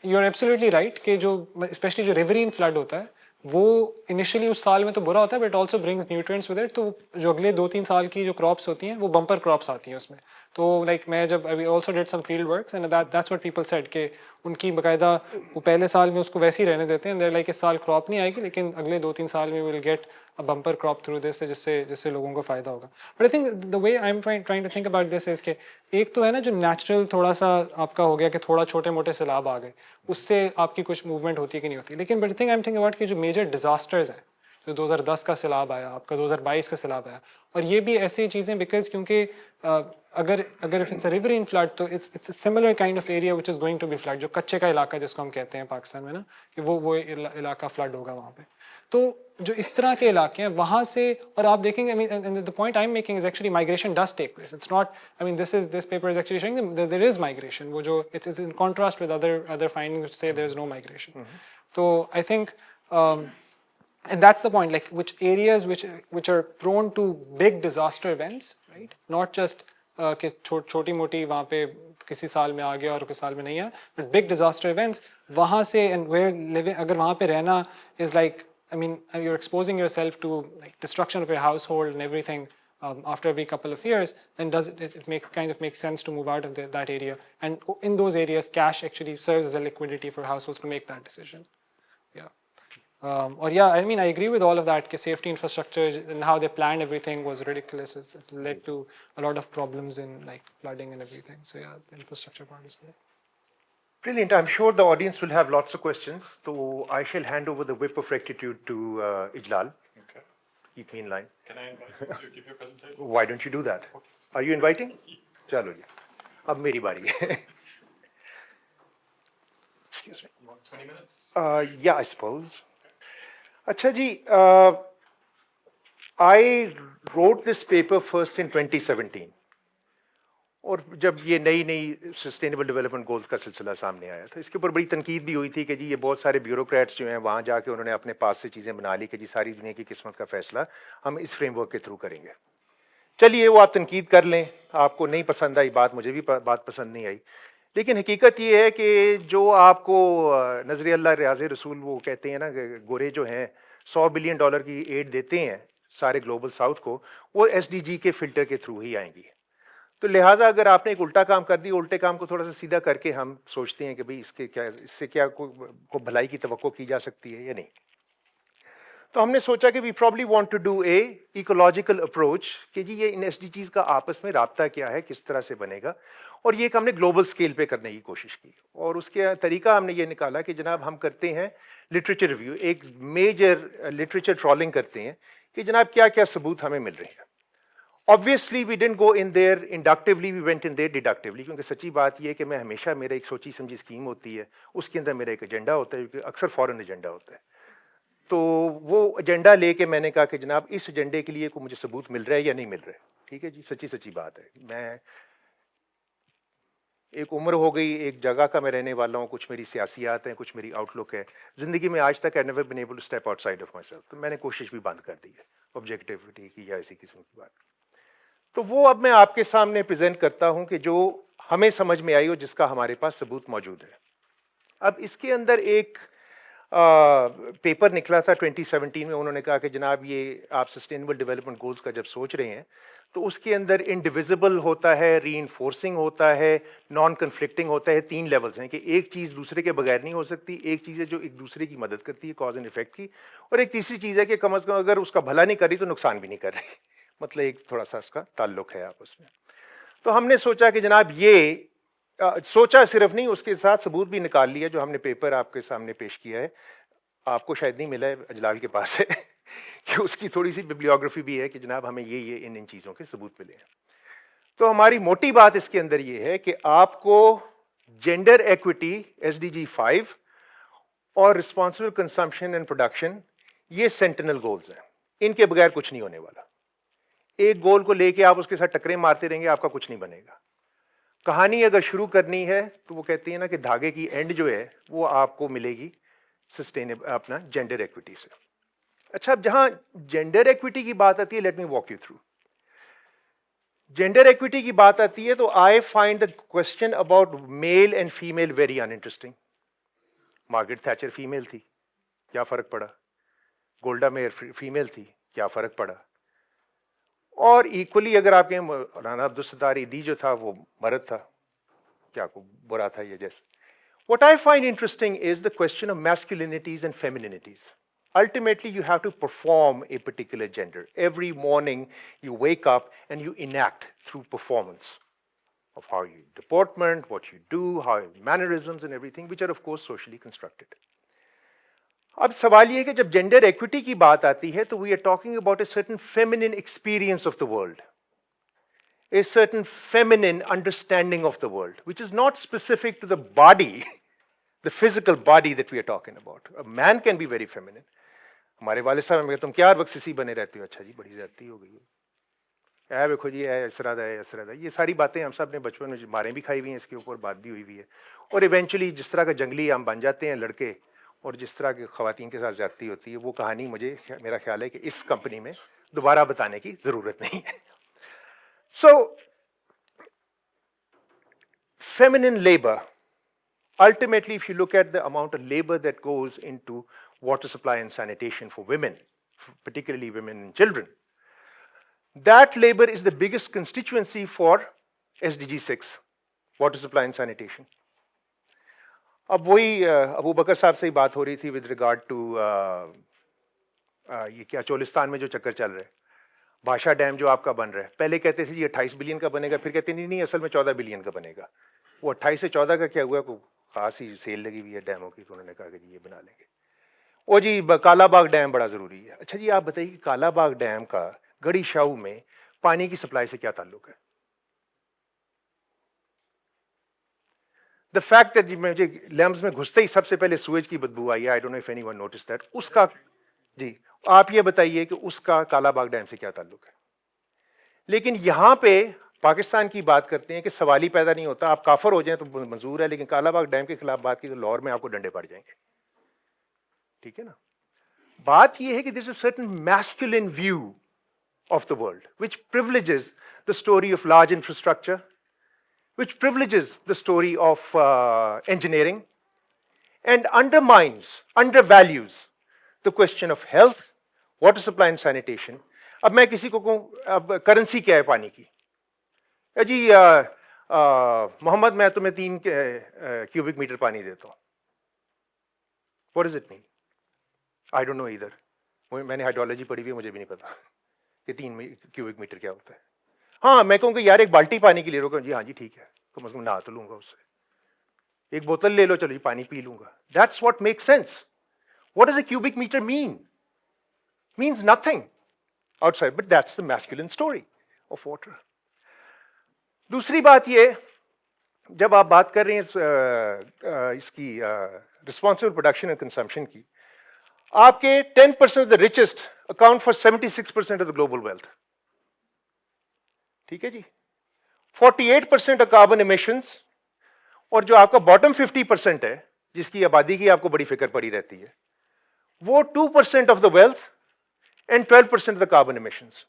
you're absolutely right कि जो especially जो riverine flood होता है वो initially उस साल में तो बुरा होता है, but it also brings nutrients with it. तो जो अगले 2-3 साल की जो crops होती हैं वो bumper crops आती हैं उसमें. तो like मैं जब we also did some field works and that's what people said कि उनकी बकायदा वो पहले साल में उसको वैसे ही रहने देते हैं. They're like इस साल crop नहीं आएगी लेकिन अगले 2-3 साल में we'll get a bumper crop through this जिससे लोगों को फ़ायदा होगा. But I think the way I'm trying to think about this is कि एक तो है ना जो natural थोड़ा सा आपका हो गया कि थोड़ा छोटे मोटे सैलाब आ गए, उससे आपकी कुछ मूवमेंट होती है कि नहीं होती. लेकिन but I think I'm thinking about कि जो major disasters हैं, जो 2010 का सैलाब आया, आपका 2022 का सैलाब आया, और ये भी ऐसी चीज़ें because क्योंकि अगर if it's a riverine flood तो it's a similar kind of area which is going to be flood. जो कच्चे का इलाका जिसको हम कहते हैं पाकिस्तान में ना कि वो इलाका फ्लड होगा वहाँ पे. तो जो इस तरह के इलाके हैं वहाँ से, और आप देखेंगे, I mean, and the point I'm making is actually migration does take place. It's not, I mean, this paper is actually showing that there is migration. वो जो it's in contrast with other findings which say there is no migration. So I think, and that's the point, like which areas which are prone to big disaster events, right? Not just कि छोटी मोटी वहाँ पे किसी साल में आ गया और किसी साल में नहीं है, but big disaster events वहाँ से, and where living, अगर वहाँ पे रहना is like, I mean, you're exposing yourself to like destruction of your household and everything after every couple of years, then it makes sense to move out of that area. And in those areas, cash actually serves as a liquidity for households to make that decision. Yeah. Or yeah, I mean, I agree with all of that. Safety infrastructure and how they planned everything was ridiculous. It led to a lot of problems in like flooding and everything. So yeah, the infrastructure part is good. Brilliant. I'm sure the audience will have lots of questions. So I shall hand over the whip of rectitude to Ijlal. Okay. Keep me in line. Can I invite you to give your presentation? Why don't you do that? Okay. Are you inviting? Chalo ji. Ab meri bari hai. Excuse me. You want 20 minutes? Yeah, I suppose. Acha ji, I wrote this paper first in 2017. اور جب یہ نئی sustainable development goals کا سلسلہ سامنے آیا تھا، اس کے اوپر بڑی تنقید بھی ہوئی تھی کہ جی یہ بہت سارے بیوروکریٹس جو ہیں وہاں جا کے انہوں نے اپنے پاس سے چیزیں بنا لی کہ جی ساری دنیا کی قسمت کا فیصلہ ہم اس فریم ورک کے تھرو کریں گے. چلیے وہ آپ تنقید کر لیں، آپ کو نہیں پسند آئی بات، مجھے بھی بات پسند نہیں آئی، لیکن حقیقت یہ ہے کہ جو آپ کو نظر اللہ ریاض رسول وہ کہتے ہیں نا کہ گورے جو ہیں $100 بلین کی ایڈ دیتے ہیں سارے گلوبل ساؤتھ کو، وہ ایس ڈی جی کے فلٹر کے تھرو ہی آئیں گی. تو لہٰذا اگر آپ نے ایک الٹا کام کر دی، الٹے کام کو تھوڑا سا سیدھا کر کے ہم سوچتے ہیں کہ بھئی اس سے کیا کو بھلائی کی توقع کی جا سکتی ہے یا نہیں. تو ہم نے سوچا کہ we probably want to do a ecological approach کہ جی یہ ان ایس ڈی جیز کا آپس میں رابطہ کیا ہے، کس طرح سے بنے گا، اور یہ ایک ہم نے گلوبل سکیل پہ کرنے کی کوشش کی. اور اس کے طریقہ ہم نے یہ نکالا کہ جناب ہم کرتے ہیں لٹریچر ریویو، ایک میجر لٹریچر ٹرالنگ کرتے ہیں کہ جناب کیا کیا ثبوت ہمیں مل رہے ہیں. Obviously we didn't go in there inductively, we went in there deductively, کیونکہ سچی بات یہ ہے کہ میں ہمیشہ میرا ایک سوچی سمجھی اسکیم ہوتی ہے، اس کے اندر میرا ایک ایجنڈا ہوتا ہے، کیونکہ اکثر فورن ایجنڈا ہوتا ہے. تو وہ ایجنڈا لے کے میں نے کہا کہ جناب اس ایجنڈے کے لیے کوئی مجھے ثبوت مل رہا ہے یا نہیں مل رہا ہے. ٹھیک ہے جی، سچی بات ہے. میں ایک عمر ہو گئی، ایک جگہ کا میں رہنے والا ہوں، کچھ میری سیاسیات ہیں، کچھ میری آؤٹ لک ہے زندگی میں. آج تک I never been able to step outside of myself. تو میں نے کوشش بھی بند کر دی ہے آبجیکٹیوٹی کی یا اسی قسم کی بات. تو وہ اب میں آپ کے سامنے پریزنٹ کرتا ہوں کہ جو ہمیں سمجھ میں آئی ہو، جس کا ہمارے پاس ثبوت موجود ہے. اب اس کے اندر ایک پیپر نکلا تھا 2017 میں، انہوں نے کہا کہ جناب یہ آپ سسٹینیبل ڈیولپمنٹ گولز کا جب سوچ رہے ہیں تو اس کے اندر انڈیویزبل ہوتا ہے، ری انفورسنگ ہوتا ہے، نان کنفلکٹنگ ہوتا ہے. 3 لیولز ہیں کہ ایک چیز دوسرے کے بغیر نہیں ہو سکتی، ایک چیز ہے جو ایک دوسرے کی مدد کرتی ہے کاز اینڈ افیکٹ کی، اور ایک تیسری چیز ہے کہ کم از کم اگر اس کا بھلا نہیں کر رہی تو نقصان بھی نہیں کر رہی. مطلب ایک تھوڑا سا اس کا تعلق ہے آپس میں. تو ہم نے سوچا کہ جناب یہ سوچا صرف نہیں، اس کے ساتھ ثبوت بھی نکال لیا، جو ہم نے پیپر آپ کے سامنے پیش کیا ہے. آپ کو شاید نہیں ملا ہے، اجلال کے پاس ہے کہ اس کی تھوڑی سی ببلیوگرافی بھی ہے کہ جناب ہمیں یہ ان چیزوں کے ثبوت ملے ہیں. تو ہماری موٹی بات اس کے اندر یہ ہے کہ آپ کو gender equity, S D G 5 اور رسپانسبل کنزمپشن اینڈ پروڈکشن، یہ سینٹینل گولز ہیں، ان کے بغیر کچھ نہیں ہونے والا. ایک گول کو لے کے آپ اس کے ساتھ ٹکرے مارتے رہیں گے، آپ کا کچھ نہیں بنے گا. کہانی اگر شروع کرنی ہے تو وہ کہتے ہیں نا کہ دھاگے کی اینڈ جو ہے وہ آپ کو ملے گی سسٹینیبل اپنا جینڈر ایکوٹی سے. اچھا، اب جہاں جینڈر ایکوٹی کی بات آتی ہے، let me walk you through. Gender equity کی بات آتی ہے تو I find the question about male and female very in interesting. Margaret Thatcher female تھی، کیا فرق پڑا؟ گولڈا میئر فیمیل تھی، کیا فرق پڑا؟ اور ایکولی اگر آپ کہیں مولانا عبدالستار ایدھی جو تھا وہ مرد تھا، کیا کو برا تھا یہ جیسے. What I find interesting is the question of masculinities and femininities. Ultimately, you have to perform a particular gender. Every morning, you wake up and you enact through performance of how you deportment, what you do, how mannerisms and everything, which are of course socially constructed. اب سوال یہ ہے کہ جب gender equity کی بات آتی ہے تو we are talking about a certain feminine experience of the world, a certain feminine understanding of the world, which is not specific to the body, the physical body that we are talking about. A man can be very feminine. ہمارے والد صاحب ہمیں تم کیا ہر وقت سسی بنے رہتی ہو؟ اچھا جی، بڑی زیادتی ہو گئی ہے، دیکھو جی اسراد ہے، اسراد ہے. یہ ساری باتیں ہم سب نے بچپن میں ماریں بھی کھائی ہوئی ہیں، اس کے اوپر بات بھی ہوئی ہوئی ہے. اور ایونچولی جس طرح کا جنگلی ہم بن جاتے ہیں لڑکے، اور جس طرح کی خواتین کے ساتھ زیادتی ہوتی ہے، وہ کہانی مجھے میرا خیال ہے کہ اس کمپنی میں دوبارہ بتانے کی ضرورت نہیں ہے. So, feminine labor, ultimately if you look at the amount of labor that goes into water supply and sanitation for women, particularly women and children, that labor is the biggest constituency for SDG 6, water supply and sanitation. اب وہی ابو بکر صاحب سے ہی بات ہو رہی تھی with regard to یہ کیا چولستان میں جو چکر چل رہے، بھاشا ڈیم جو آپ کا بن رہا ہے. پہلے کہتے تھے یہ 28 بلین کا بنے گا، پھر کہتے نہیں اصل میں 14 بلین کا بنے گا. وہ 28 سے 14 کا کیا ہوا، کوئی خاص ہی سیل لگی ہوئی ہے ڈیموں کی، تو انہوں نے کہا کہ جی یہ بنا لیں گے. وہ جی کالا باغ ڈیم بڑا ضروری ہے. اچھا جی آپ بتائیے کہ کالا باغ ڈیم کا گڑھی شاہو میں پانی کی سپلائی سے کیا تعلق ہے؟ The fact that مجھے لیمز میں گھستے ہی سب سے پہلے سویج کی بدبو آئی ہے، I don't know if anyone noticed that. اس کا جی آپ یہ بتائیے کہ اس کا کالا باغ ڈیم سے کیا تعلق ہے؟ لیکن یہاں پہ پاکستان کی بات کرتے ہیں کہ سوال ہی پیدا نہیں ہوتا, آپ کافر ہو جائیں تو منظور ہے, لیکن کالا باغ ڈیم کے خلاف بات کی تو لاہور میں آپ کو ڈنڈے پڑ جائیں گے. ٹھیک ہے نا. بات یہ ہے کہ there's a certain masculine view of the world which privileges the story of large infrastructure, which privileges the story of engineering, and undervalues the question of health, water supply and sanitation. اب میں کسی کو کہوں اب currency کیا ہے پانی کی, جی محمد میں تمہیں 3 کیوبک میٹر پانی دیتا ہوں. What does it mean? I don't know either. میں نے ہائیڈرولوجی پڑھی ہوئی ہے, مجھے بھی نہیں پتا کہ 3 کیوبک میٹر کیا ہوتا ہے. ہاں میں کہوں کہ یار ایک بالٹی پانی کی لے لو, جی ہاں جی ٹھیک ہے, کم از کم نہا تو لوں گا اس سے. ایک بوتل لے لو, چلو جی پانی پی لوں گا. That's what makes sense. What does a cubic meter mean? Means nothing outside, but that's the masculine story of water. دوسری بات یہ, جب آپ بات کر رہے ہیں اس کی responsible production and consumption کی, آپ کے 10% of the richest account for 76% of the global wealth. ٹھیک ہے جی. 48% of carbon emissions, اور جو آپ کا باٹم 50% ہے جس کی آبادی کی آپ کو بڑی فکر پڑی رہتی ہے, وہ 2% of the wealth and 12% of the carbon emissions.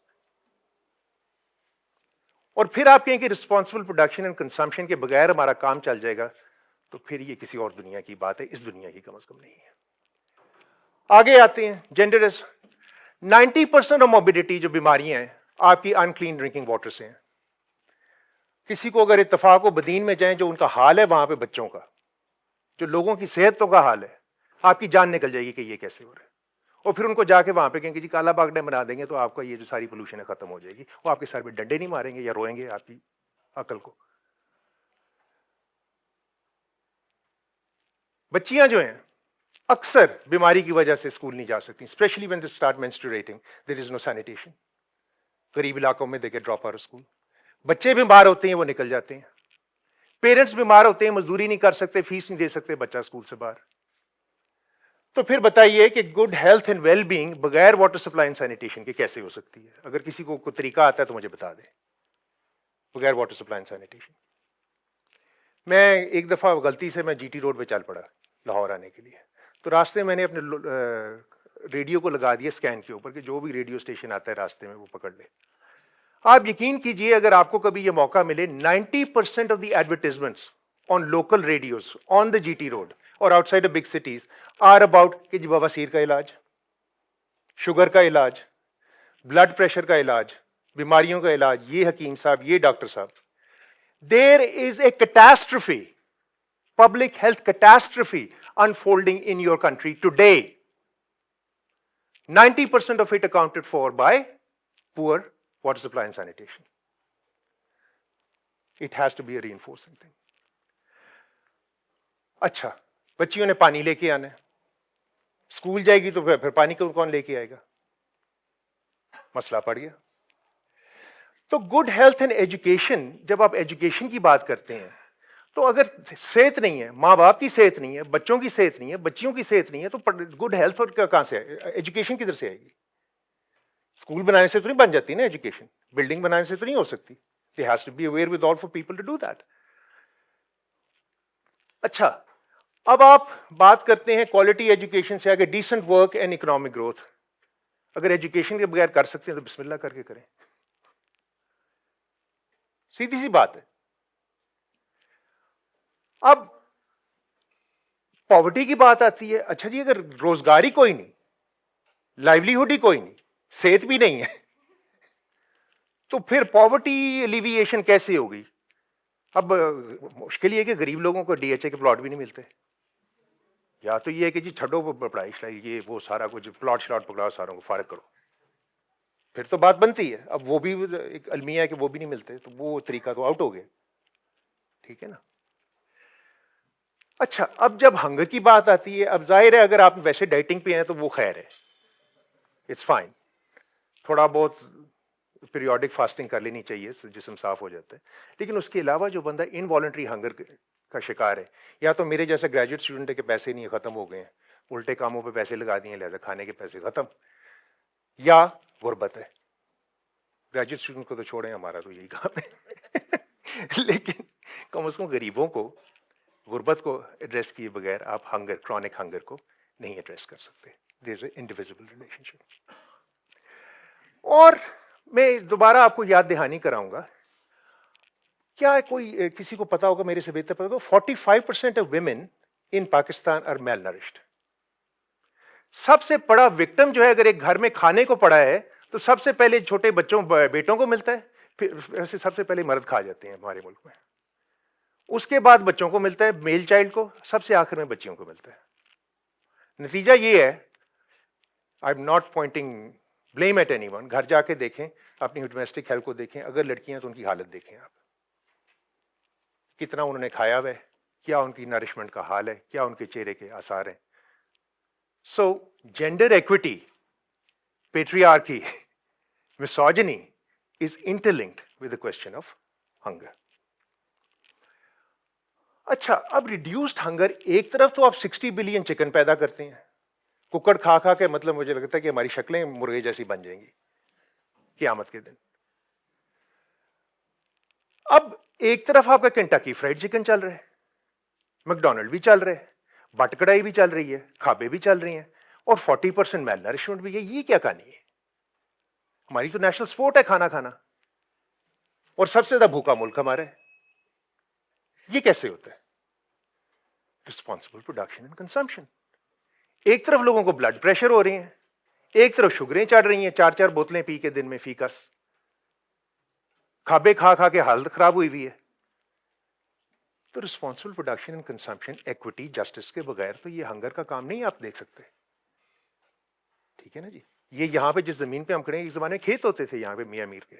اور پھر آپ کہیں کہ رسپانسبل پروڈکشن اینڈ کنزمپشن کے بغیر ہمارا کام چل جائے گا, تو پھر یہ کسی اور دنیا کی بات ہے, اس دنیا کی کم از کم نہیں ہے. آگے آتے ہیں جینڈر. 90% آف موبیڈیٹی جو بیماریاں ہیں آپ کی انکلین ڈرنکنگ واٹر سے ہیں. کسی کو اگر اتفاق ہو بدین میں جائیں, جو ان کا حال ہے وہاں پہ بچوں کا, جو لوگوں کی صحتوں کا حال ہے, آپ کی جان نکل جائے گی کہ یہ کیسے ہو رہا ہے. اور پھر ان کو جا کے وہاں پہ کہیں کہ جی کالا باغ ڈیم بنا دیں گے تو آپ کا یہ جو ساری پولوشن ہے ختم ہو جائے گی. وہ آپ کے سر پہ ڈنڈے نہیں ماریں گے یا روئیں گے آپ کی عقل کو. بچیاں جو ہیں اکثر بیماری کی وجہ سے اسکول نہیں جا سکتی, especially when they start menstruating, there is no sanitation. غریب علاقوں میں they get drop out school. بچے بیمار ہوتے ہیں وہ نکل جاتے ہیں. پیرنٹس بیمار ہوتے ہیں, مزدوری نہیں کر سکتے, فیس نہیں دے سکتے, بچہ اسکول سے باہر. تو پھر بتائیے کہ good health and well being بغیر واٹر سپلائی اینڈ سینیٹیشن کے کیسے ہو سکتی ہے؟ اگر کسی کو کوئی طریقہ آتا ہے تو مجھے بتا دیں. بغیر واٹر سپلائی اینڈ سینیٹیشن. میں ایک دفعہ غلطی سے میں جی ٹی روڈ پہ چل پڑا لاہور آنے کے لیے, تو راستے میں نے اپنے ریڈیو کو لگا دیا اسکین کے اوپر کہ جو بھی ریڈیو اسٹیشن آتا ہے راستے میں وہ پکڑ لے. آپ یقین کیجئے اگر آپ کو کبھی یہ موقع ملے, 90% of the advertisements on local reduce on the G T road اور out side big cities are about کہ جی بواسیر کا علاج, شوگر کا علاج, بلڈ پریشر کا علاج, بیماریوں کا علاج, یہ حکیم صاحب, یہ ڈاکٹر صاحب. دیر از اے catastrophe, public health catastrophe unfolding in your country today. 90% of it accounted for by poor water supply and sanitation. It has to be a reinforcing thing. اچھا, بچیوں نے پانی لے کے آنا ہے, اسکول جائے گی تو پھر پانی کو کون لے کے آئے گا؟ مسئلہ پڑ گیا. تو گڈ ہیلتھ اینڈ ایجوکیشن, جب آپ ایجوکیشن کی بات کرتے ہیں تو اگر صحت نہیں ہے, ماں باپ کی صحت نہیں ہے, بچوں کی صحت نہیں ہے, بچیوں کی صحت نہیں ہے, تو گڈ ہیلتھ اور کہاں سے آئے, ایجوکیشن کدھر سے آئے گی؟ اسکول بنانے سے تو نہیں بن جاتی نا ایجوکیشن, بلڈنگ بنانے سے تو نہیں ہو سکتی. They has to be aware with all for people to do that. اچھا, اب آپ بات کرتے ہیں کوالٹی ایجوکیشن سے آگے decent work and economic growth. اگر ایجوکیشن کے بغیر کر سکتے ہیں تو بسم اللہ کر کے کریں, سیدھی سی بات ہے. اب پاورٹی کی بات آتی ہے, اچھا جی اگر روزگار ہی کوئی نہیں, لائیولیہڈ ہی کوئی نہیں, صحت بھی نہیں ہے, تو پھر پاورٹی ایلیویشن کیسے ہوگی؟ اب مشکل یہ ہے کہ غریب لوگوں کو ڈی ایچ اے کے پلاٹ بھی نہیں ملتے. یا تو یہ ہے کہ جی چھڈو پڑھائی شڑائی یہ وہ سارا کچھ, پلاٹ شلاٹ پکڑاؤ, ساروں کو فارغ کرو, پھر تو بات بنتی ہے. اب وہ بھی ایک المیہ ہے کہ وہ بھی نہیں ملتے, تو وہ طریقہ تو آؤٹ ہو گیا. ٹھیک ہے نا. اچھا, اب جب ہنگر کی بات آتی ہے, اب ظاہر ہے اگر آپ ویسے ڈائٹنگ پہ ہیں تو وہ خیر ہے, اٹس فائن, تھوڑا بہت پیریوڈک فاسٹنگ کر لینی چاہیے, جسم صاف ہو جاتا ہے. لیکن اس کے علاوہ جو بندہ انوالنٹری ہنگر کا شکار ہے, یا تو میرے جیسے گریجویٹ اسٹوڈنٹ ہے کہ پیسے نہیں ختم ہو گئے ہیں, الٹے کاموں پہ پیسے لگا دیے, لہذا کھانے کے پیسے ختم, یا غربت ہے. گریجویٹ اسٹوڈنٹ کو تو چھوڑیں, ہمارا تو یہی کام ہے. लेकिन कम से कम गरीबों को, गुर्बत को एड्रेस किए बगैर आप हंगर, क्रॉनिक हंगर को नहीं एड्रेस कर सकते. There is an indivisible relationship. और मैं दोबारा आपको याद दहानी कराऊंगा, क्या कोई किसी को पता होगा, मेरे से बेहतर पता होगा, 45% of women in Pakistan are malnourished. सबसे बड़ा विक्टिम जो है अगर एक घर में खाने को पड़ा है तो सबसे पहले छोटे बच्चों, बेटों को मिलता है, फिर ऐसे सबसे पहले मर्द खा जाते हैं हमारे मुल्क में, उसके बाद बच्चों को मिलता है, मेल चाइल्ड को, सबसे आखिर में बच्चियों को मिलता है. नतीजा ये है, I am not pointing blame at anyone, घर जाके देखें, अपनी डोमेस्टिक हेल्थ को देखें, अगर लड़कियां तो उनकी हालत देखें आप, कितना उन्होंने खाया हुआ है, क्या उनकी नरिशमेंट का हाल है, क्या उनके चेहरे के आसार हैं. सो gender equity, patriarchy, misogyny is interlinked with the question of hunger. अच्छा, अब रिड्यूस्ड हंगर, एक तरफ तो आप 60 बिलियन चिकन पैदा करते हैं, कुकड़ खा खा के, मतलब मुझे लगता है कि हमारी शक्लें मुर्गे जैसी बन जाएंगी क़यामत के दिन. अब एक तरफ आपका केंटकी फ्राइड चिकन चल रहा है, मैकडोनल्ड भी चल रहा है, बटकड़ाई भी चल रही है, खाबे भी चल रही हैं, और 40% मेल नरिशमेंट भी है. ये क्या कहानी है? हमारी तो नेशनल स्पोर्ट है खाना खाना, और सबसे ज्यादा भूखा मुल्क हमारा है. ये कैसे होता है? Responsible production and consumption. एक तरफ लोगों को ब्लड प्रेशर हो रहे हैं, एक तरफ शुगरें चढ़ रही हैं, 4-4 बोतलें पी के दिन में फीकस, खाबे खा खा के हालत खराब हुई हुई है. तो responsible production and consumption, equity, justice के बगैर तो ये हंगर का काम नहीं आप देख सकते. ठीक है ना जी? ये यहां पे जिस जमीन पे हम खड़े हैं, इस जमाने में खेत होते थे यहां पे मियां मीर के,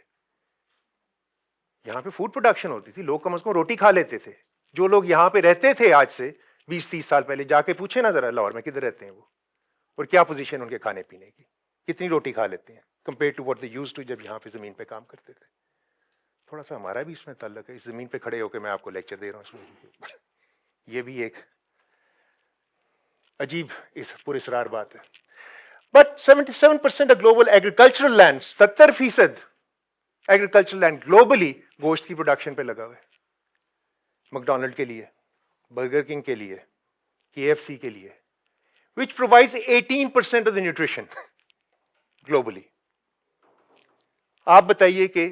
यहां पे फूड प्रोडक्शन होती थी, लोग कम से कम रोटी खा लेते थे. जो लोग यहां पे रहते थे आज से 20-30 साल पहले, जाके पूछे ना जरा लाहौर में किधर रहते हैं वो, और क्या पोजीशन उनके खाने पीने की, कितनी रोटी खा लेते हैं compare to what they used to जब यहां पे जमीन पे काम करते थे. थोड़ा सा हमारा भी इसमें ताल्लुक है, इस जमीन पे खड़े होकर मैं आपको लेक्चर दे रहा हूं, ये भी एक अजीब इस पुरस्रार बात है. But 77% of global agricultural land, 70% agricultural land globally गोश्त की प्रोडक्शन पे लगा हुआ है. मैकडोनल्ड के लिए, बर्गर किंग के लिए, KFC के लिए, which provides 18% of the nutrition globally. आप बताइए कि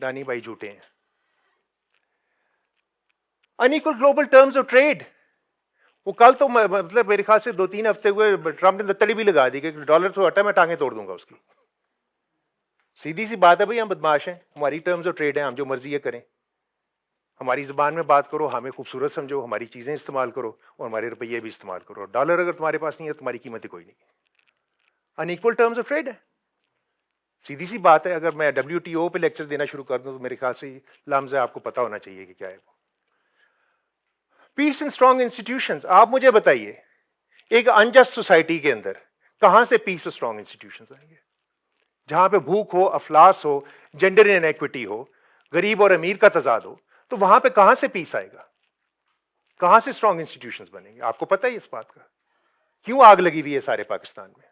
दानी भाई झूठे हैं. Unequal global terms of trade, वो कल तो मतलब मेरे ख्याल से 2-3 हफ्ते हुए ट्रंप ने तली भी लगा दी कि डॉलर से हटा मैं टांगे तोड़ दूंगा उसकी. सीधी सी बात है भाई, हम बदमाश हैं, हमारी टर्म्स ऑफ ट्रेड है, हम जो मर्जी ये करें, हमारी जुबान में बात करो, हमें खूबसूरत समझो, हमारी चीजें इस्तेमाल करो और हमारे रुपये भी इस्तेमाल करो. डॉलर अगर तुम्हारे पास नहीं है तुम्हारी कीमत ही कोई नहीं. अनइक्वल टर्म्स ऑफ ट्रेड है, सीधी सी बात है. अगर मैं WTO पे लेक्चर देना शुरू कर दूं तो मेरे ख्याल से लफ्ज़ आपको पता होना चाहिए कि क्या है वो. पीस एंड स्ट्रॉन्ग इंस्टीट्यूशंस, आप मुझे बताइए एक अनजस्ट सोसाइटी के अंदर कहां से पीस और स्ट्रॉन्ग इंस्टीट्यूशंस आएंगे? जहां पे भूख हो, अफलास हो, जेंडर इनइक्विटी हो, गरीब और अमीर का तजाद हो, तो वहां पे कहां से पीस आएगा? कहां से स्ट्रॉन्ग इंस्टीट्यूशंस बनेंगे? आपको पता है इस बात का? क्यों आग लगी हुई है सारे पाकिस्तान में?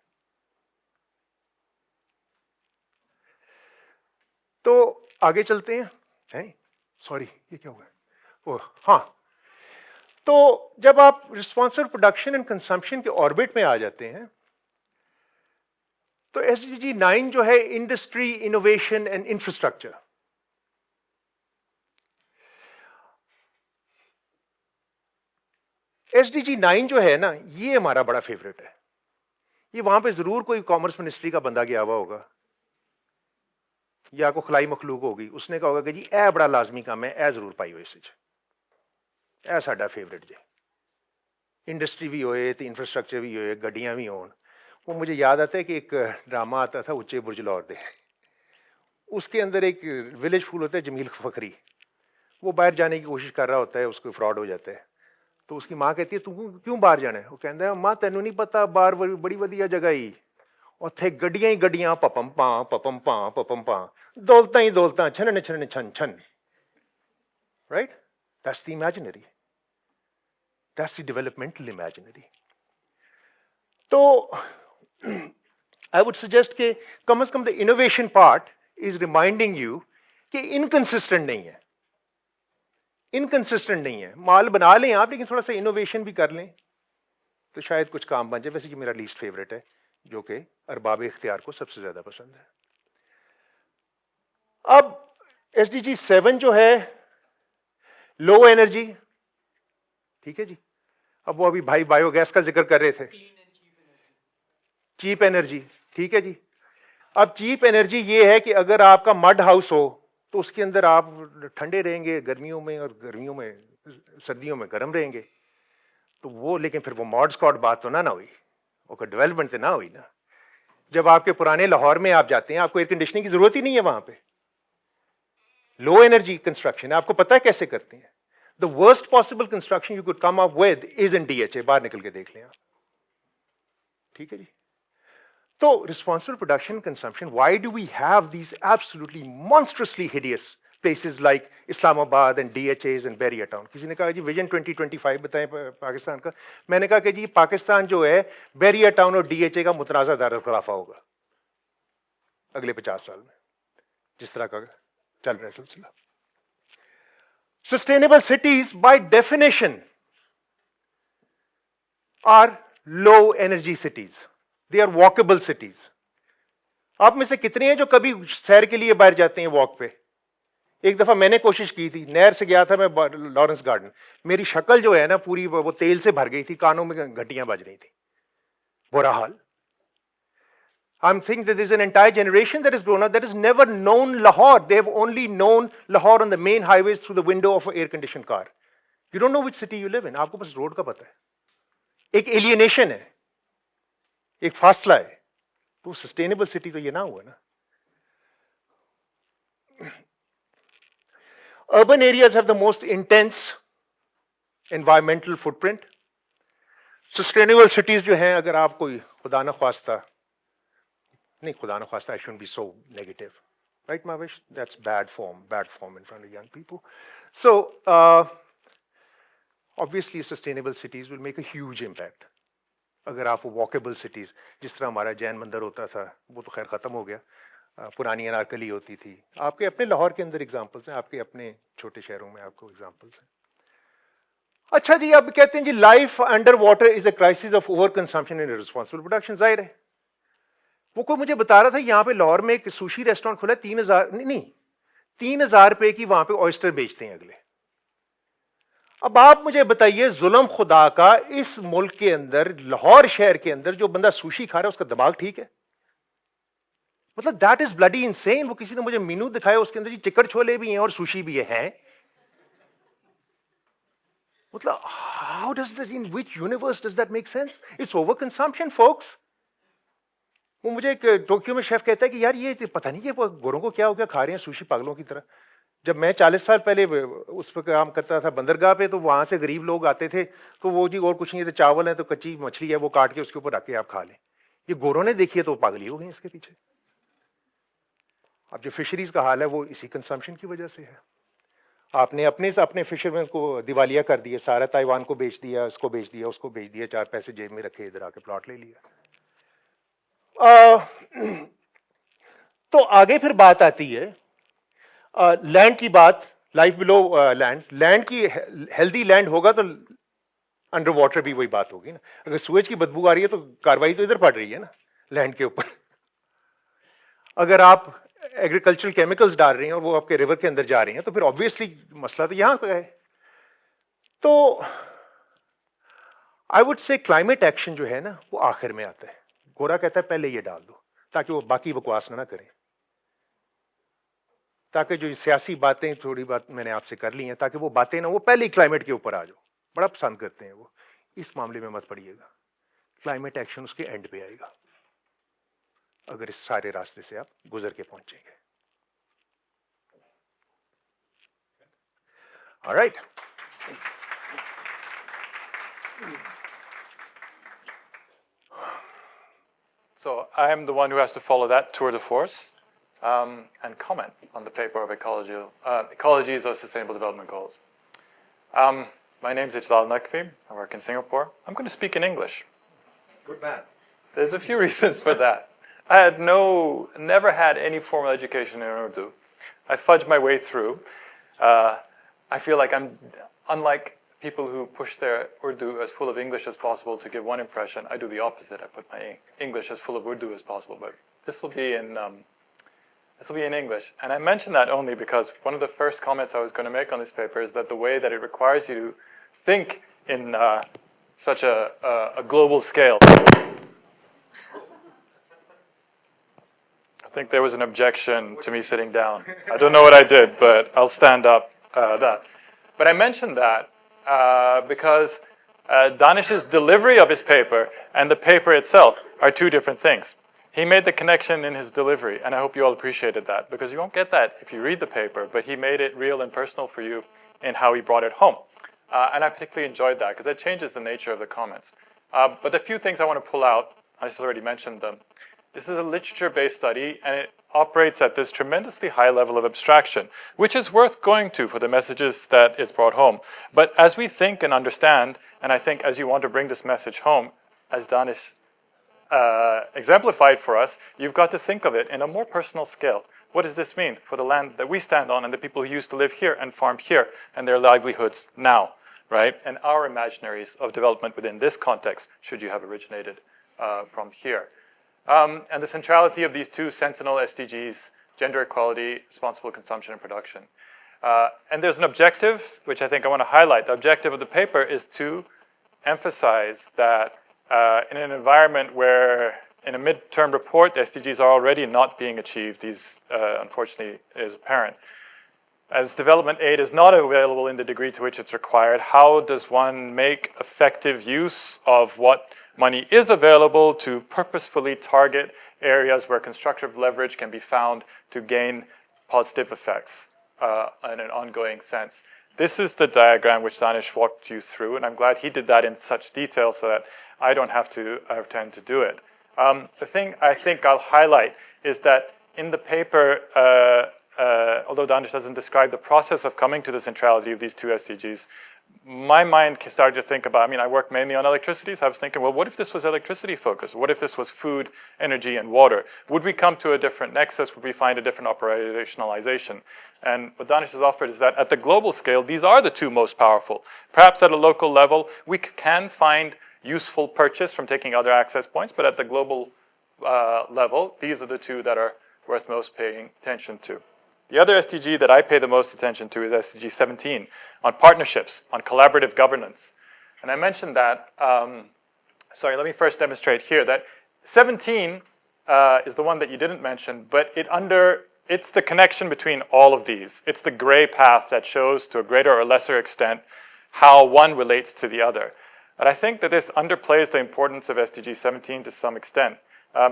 तो आगे चलते हैं. सॉरी, ये क्या हुआ? ओह हाँ, तो जब आप रिस्पॉन्सिबल प्रोडक्शन एंड कंजम्पशन के ऑर्बिट में आ जाते हैं तो SDG 9 जो है, industry, innovation and infrastructure, SDG 9 जो है ना, ये हमारा बड़ा फेवरेट है. ये वहां पे जरूर कोई कॉमर्स मिनिस्ट्री का बंदा गया हुआ होगा या कोई खलाई मखलूक होगी, उसने कहा होगा कि जी ए बड़ा लाजमी काम है, ए जरूर पाई हो इस ए साडा फेवरेट जे. इंडस्ट्री भी होए तो इंफ्रास्ट्रक्चर भी होए, गड्डियां भी होन. वो मुझे याद आता है कि एक ड्रामा आता था उच्चे बुर्ज लाहौर दे, उसके अंदर एक विलेज फूल होता है जमील फखरी, वो बाहर जाने की कोशिश कर रहा होता है, उसको फ्रॉड हो जाता है. तो उसकी माँ कहती है तू क्यों बाहर जाना है? वो कहता है माँ तेनू नहीं पता, बाहर बड़ी वधिया जगह ही, उत्थे गड्डियां ही गड्डियां, पपम पा, दौलतां ही दौलतां, छन छन छन छन. Right, that's the imaginary, that's the developmental imaginary. तो आई वुड सजेस्ट कि कम से come the innovation part is reminding you کہ inconsistent نہیں ہے, inconsistent نہیں ہے. مال بنا لیں آپ لیکن تھوڑا سا انوویشن بھی کر لیں تو شاید کچھ کام بن جائے. ویسے یہ میرا لیسٹ فیوریٹ ہے جو کہ ارباب اختیار کو سب سے زیادہ پسند ہے. اب ایس ڈی جی 7 جو ہے لو انرجی, ٹھیک ہے جی. اب وہ ابھی بھائی بایو گیس کا ذکر کر رہے تھے, چیپ انرجی, ٹھیک ہے جی. اب چیپ انرجی یہ ہے کہ اگر آپ کا مڈ ہاؤس ہو تو اس کے اندر آپ ٹھنڈے رہیں گے گرمیوں میں, اور گرمیوں میں سردیوں میں گرم رہیں گے. تو وہ لیکن پھر وہ ماڈ اسکاٹ بات تو نہ ہوئی, وہ ڈیولپمنٹ تو نہ ہوئی نا. جب آپ کے پرانے لاہور میں آپ جاتے ہیں آپ کو ایئر کنڈیشننگ کی ضرورت ہی نہیں ہے وہاں پہ. لو انرجی کنسٹرکشن آپ کو پتا ہے کیسے کرتے ہیں. The worst possible construction you could come up with is in D H A. باہر نکل کے دیکھ لیں آپ, ٹھیک ہے جی. تو responsible production consumption, why do we have these absolutely monstrously hideous places like Islam Abad and DHAs and Beria Town? کسی نے کہا جی ویژن 2025 بتائیں پاکستان کا. میں نے کہا کہ جی پاکستان جو ہے بیریا ٹاؤن اور ڈی ایچ اے کا متنازع دارالخلافہ ہوگا اگلے 50 سال میں, جس طرح کا چل رہا ہے سلسلہ. Sustainable cities by definition are low energy cities. They are walkable cities. آپ میں سے کتنے ہیں جو کبھی سیر کے لیے باہر جاتے ہیں واک پہ؟ ایک دفعہ میں نے کوشش کی تھی, نہر سے گیا تھا میں لارنس گارڈن, میری شکل جو ہے نا پوری وہ تیل سے بھر گئی تھی, کانوں میں گھنٹیاں بج رہی تھی, برا حال. I'm thinking that there's an entire generation that has grown up that has never known Lahore. They have only known Lahore on the main highways through the window of an air-conditioned car. You don't know which city you live in. آپ کو بس road کا پتہ ہے. ایک alienation ہے, ایک فاصلہ ہے. تو سسٹینیبل سٹی تو یہ نہ ہوا نا. Urban areas have the most intense environmental footprint. Sustainable cities جو ہیں, اگر آپ کوئی خدا نہ خواستہ, نہیں خدا نہ خواستہ, I shouldn't be so negative. Right, Mavish? That's bad form in front of young people. So, obviously sustainable cities will make a huge impact. اگر آپ واکیبل سٹیز, جس طرح ہمارا جین مندر ہوتا تھا وہ تو خیر ختم ہو گیا, پرانی انارکلی ہوتی تھی. آپ کے اپنے لاہور کے اندر اگزامپلس ہیں, آپ کے اپنے چھوٹے شہروں میں آپ کو اگزامپلس ہیں. اچھا جی, اب کہتے ہیں جی life under water is a crisis of over consumption and responsible production. ظاہر ہے وہ کوئی مجھے بتا رہا تھا یہاں پہ لاہور میں ایک سوشی ریسٹورینٹ کھلا ہے, 3,000 روپے کی وہاں پہ آئسٹر بیچتے ہیں اگلے. اب آپ مجھے بتائیے ظلم خدا کا, اس ملک کے اندر لاہور شہر کے اندر جو بندہ سوشی کھا رہا ہے اس کا دماغ ٹھیک ہے؟ مطلب دیٹ از بلڈی انسین. وہ کسی نے مجھے مینو دکھایا, اس کے اندر جی چکن چھولے بھی ہیں اور سوشی بھی ہے. مطلب how does that, in which universe does that make sense? It's overconsumption, folks. وہ مجھے ایک ٹوکیو میں شیف کہتا ہے کہ یار یہ پتہ نہیں کہ گوروں کو کیا ہو گیا, کھا رہے ہیں سوشی پاگلوں کی طرح. جب میں 40 سال پہلے اس پہ کام کرتا تھا بندرگاہ پہ, تو وہاں سے غریب لوگ آتے تھے تو وہ جی اور کچھ نہیں ہے, چاول ہے تو کچی مچھلی ہے وہ کاٹ کے اس کے اوپر رکھ کے آپ کھا لیں. یہ گوروں نے دیکھی ہے تو پاگلی ہو گئی اس کے پیچھے. اب جو فشریز کا حال ہے وہ اسی کنزمپشن کی وجہ سے ہے. آپ نے اپنے فشرمین کو دیوالیہ کر دیا, سارا تائیوان کو بیچ دیا, اس کو بیچ دیا, اس کو بیچ دیا, 4 پیسے جیب میں رکھے, ادھر آ کے پلاٹ لے لیا. تو آگے پھر بات آتی ہے لینڈ کی بات, لائف بلو لینڈ. لینڈ کی ہیلدی لینڈ ہوگا تو انڈر واٹر بھی وہی بات ہوگی نا. اگر سویج کی بدبو آ رہی ہے تو کاروائی تو ادھر پڑ رہی ہے نا لینڈ کے اوپر. اگر آپ ایگریکلچرل کیمیکلز ڈال رہے ہیں اور وہ آپ کے ریور کے اندر جا رہے ہیں تو پھر آبویسلی مسئلہ تو یہاں پہ ہے. تو I would say climate action جو ہے نا وہ آخر میں آتا ہے. گورا کہتا ہے پہلے یہ ڈال دو تاکہ وہ باقی بکواس نہ کریں, تاکہ جو سیاسی باتیں تھوڑی بات میں نے آپ سے کر لی ہیں تاکہ وہ باتیں نا وہ پہلے ہی کلائمیٹ کے اوپر آ جاؤ. بڑا پسند کرتے ہیں وہ. اس معاملے میں مت پڑیے گا, کلائمیٹ ایکشن اس کے اینڈ پہ آئے گا اگر اس سارے راستے سے آپ گزر کے پہنچیں گے. All right. So I am the one who has to follow that tour de force and comment on the paper of Ecologies of Sustainable Development Goals. My name is Ijlal Naqvi. I work in Singapore. I'm going to speak in English. Good man. There's a few reasons for that. I had never had any formal education in Urdu. I fudged my way through. I feel like I'm, unlike people who push their Urdu as full of English as possible to give one impression, I do the opposite. I put my English as full of Urdu as possible, but this will be in English. And I mention that only because one of the first comments I was going to make on this paper is that the way that it requires you to think in such a global scale. I think there was an objection to me sitting down. I don't know what I did, but I'll stand up that. But I mentioned that because Danish's delivery of his paper and the paper itself are two different things. He made the connection in his delivery, and I hope you all appreciated that, because you won't get that if you read the paper, but he made it real and personal for you in how he brought it home. And I particularly enjoyed that, because that changes the nature of the comments. But the few things I want to pull out, I just already mentioned them. This is a literature-based study, and it operates at this tremendously high level of abstraction, which is worth going to for the messages that it's brought home. But as we think and understand, and I think as you want to bring this message home, as Danish exemplified for us, you've got to think of it in a more personal scale. What does this mean for the land that we stand on and the people who used to live here and farm here and their livelihoods now, right? And our imaginaries of development within this context, should you have originated from here. And the centrality of these two sentinel SDGs, gender equality, responsible consumption and production. And there's an objective, which I think I want to highlight. The objective of the paper is to emphasize that in an environment where, in a midterm report, the SDGs are already not being achieved, these unfortunately is apparent. As development aid is not available in the degree to which it's required, how does one make effective use of what money is available to purposefully target areas where constructive leverage can be found to gain positive effects in an ongoing sense? This is the diagram which Danish walked you through, and I'm glad he did that in such detail so that I don't have to tend to do it. The thing I think I'll highlight is that in the paper, although Danish doesn't describe the process of coming to the centrality of these two SDGs, my mind started to think about, I work mainly on electricity, so I was thinking, well, what if this was electricity focused? What if this was food, energy, and water? Would we come to a different nexus? Would we find a different operationalization? And what Danish has offered is that at the global scale, these are the two most powerful. Perhaps at a local level, we can find useful purchase from taking other access points, but at the global level, these are the two that are worth most paying attention to. The other SDG that I pay the most attention to is SDG 17, on partnerships, on collaborative governance. And I mentioned that, let me first demonstrate here that 17 is the one that you didn't mention, but it's the connection between all of these. It's the gray path that shows to a greater or lesser extent how one relates to the other. And I think that this underplays the importance of SDG 17 to some extent.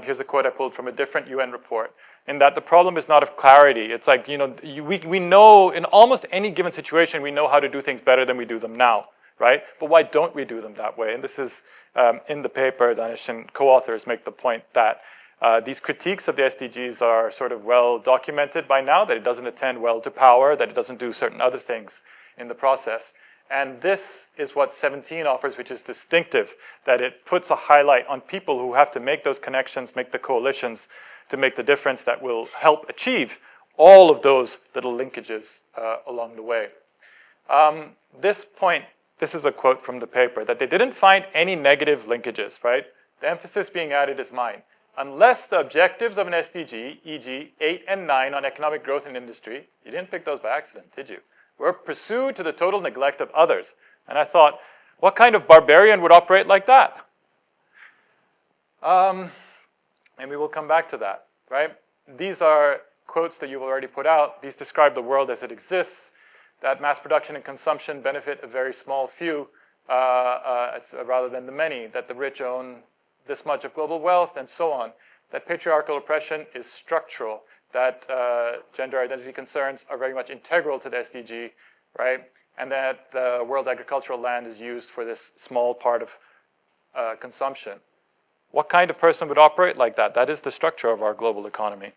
Here's a quote I pulled from a different UN report, in that the problem is not of clarity. It's like, we know in almost any given situation, we know how to do things better than we do them now, right? But why don't we do them that way? And this is in the paper, Danish and co-authors make the point that these critiques of the SDGs are sort of well documented by now, that it doesn't attend well to power, that it doesn't do certain other things in the process. And this is what 17 offers, which is distinctive, that it puts a highlight on people who have to make those connections, make the coalitions to make the difference that will help achieve all of those little linkages along the way. This is a quote from the paper, that they didn't find any negative linkages, right? The emphasis being added is mine. Unless the objectives of an SDG, e.g. 8 and 9 on economic growth and industry, you didn't pick those by accident, did you? Were pursued to the total neglect of others. And I thought, what kind of barbarian would operate like that? And we will come back to that, right? These are quotes that you've already put out. These describe the world as it exists, that mass production and consumption benefit a very small few rather than the many, that the rich own this much of global wealth, and so on, that patriarchal oppression is structural, that gender identity concerns are very much integral to the SDG, right? And that the world's agricultural land is used for this small part of consumption. What kind of person would operate like that? That is the structure of our global economy.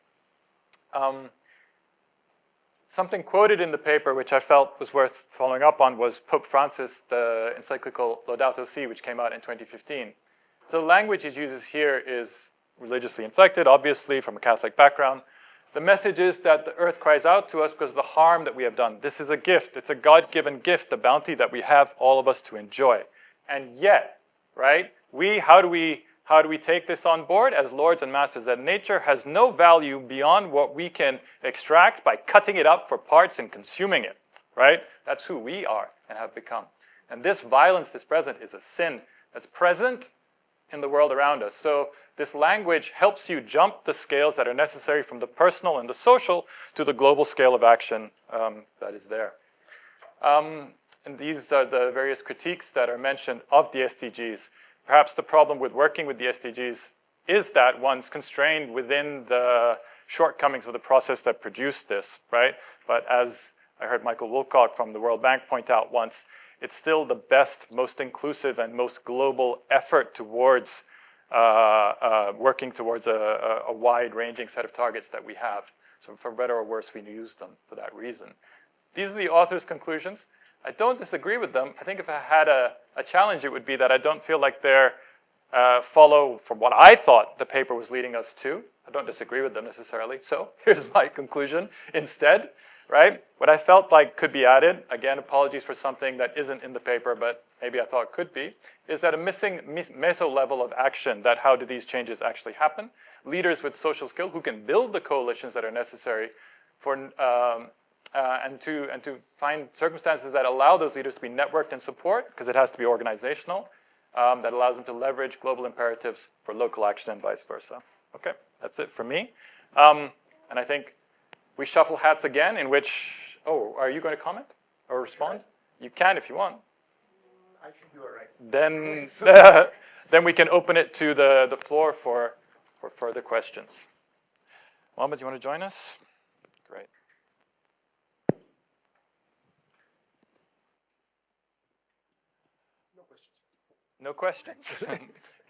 Something quoted in the paper, which I felt was worth following up on, was Pope Francis, the encyclical Laudato Si, which came out in 2015. So the language he uses here is religiously inflected, obviously, from a Catholic background. The message is that the earth cries out to us because of the harm that we have done. This is a gift. It's a God-given gift, the bounty that we have, all of us, to enjoy. And yet, right, how do we take this on board as lords and masters? That nature has no value beyond what we can extract by cutting it up for parts and consuming it, right? That's who we are and have become. And this violence that's present is a sin that's present in the world around us. So this language helps you jump the scales that are necessary from the personal and the social to the global scale of action that is there. And these are the various critiques that are mentioned of the SDGs. Perhaps the problem with working with the SDGs is that one's constrained within the shortcomings of the process that produced this, right? But as I heard Michael Woolcock from the World Bank point out once, it's still the best, most inclusive, and most global effort towards working towards a wide-ranging set of targets that we have. So for better or worse, we use them for that reason. These are the author's conclusions. I don't disagree with them. I think if I had a challenge, it would be that I don't feel like they're follow from what I thought the paper was leading us to. I don't disagree with them necessarily. So here's my conclusion instead, right? What I felt like could be added, again, apologies for something that isn't in the paper, but maybe I thought could be, is that a missing meso level of action, that how do these changes actually happen? Leaders with social skill who can build the coalitions that are necessary for and to find circumstances that allow those leaders to be networked and support, because it has to be organizational, that allows them to leverage global imperatives for local action and vice versa. Okay, that's it for me. And I think we shuffle hats again, in which, are you going to comment or respond? You can if you want. I think you are right. Then we can open it to the floor for further questions. Mohammed, you want to join us? Great. No questions?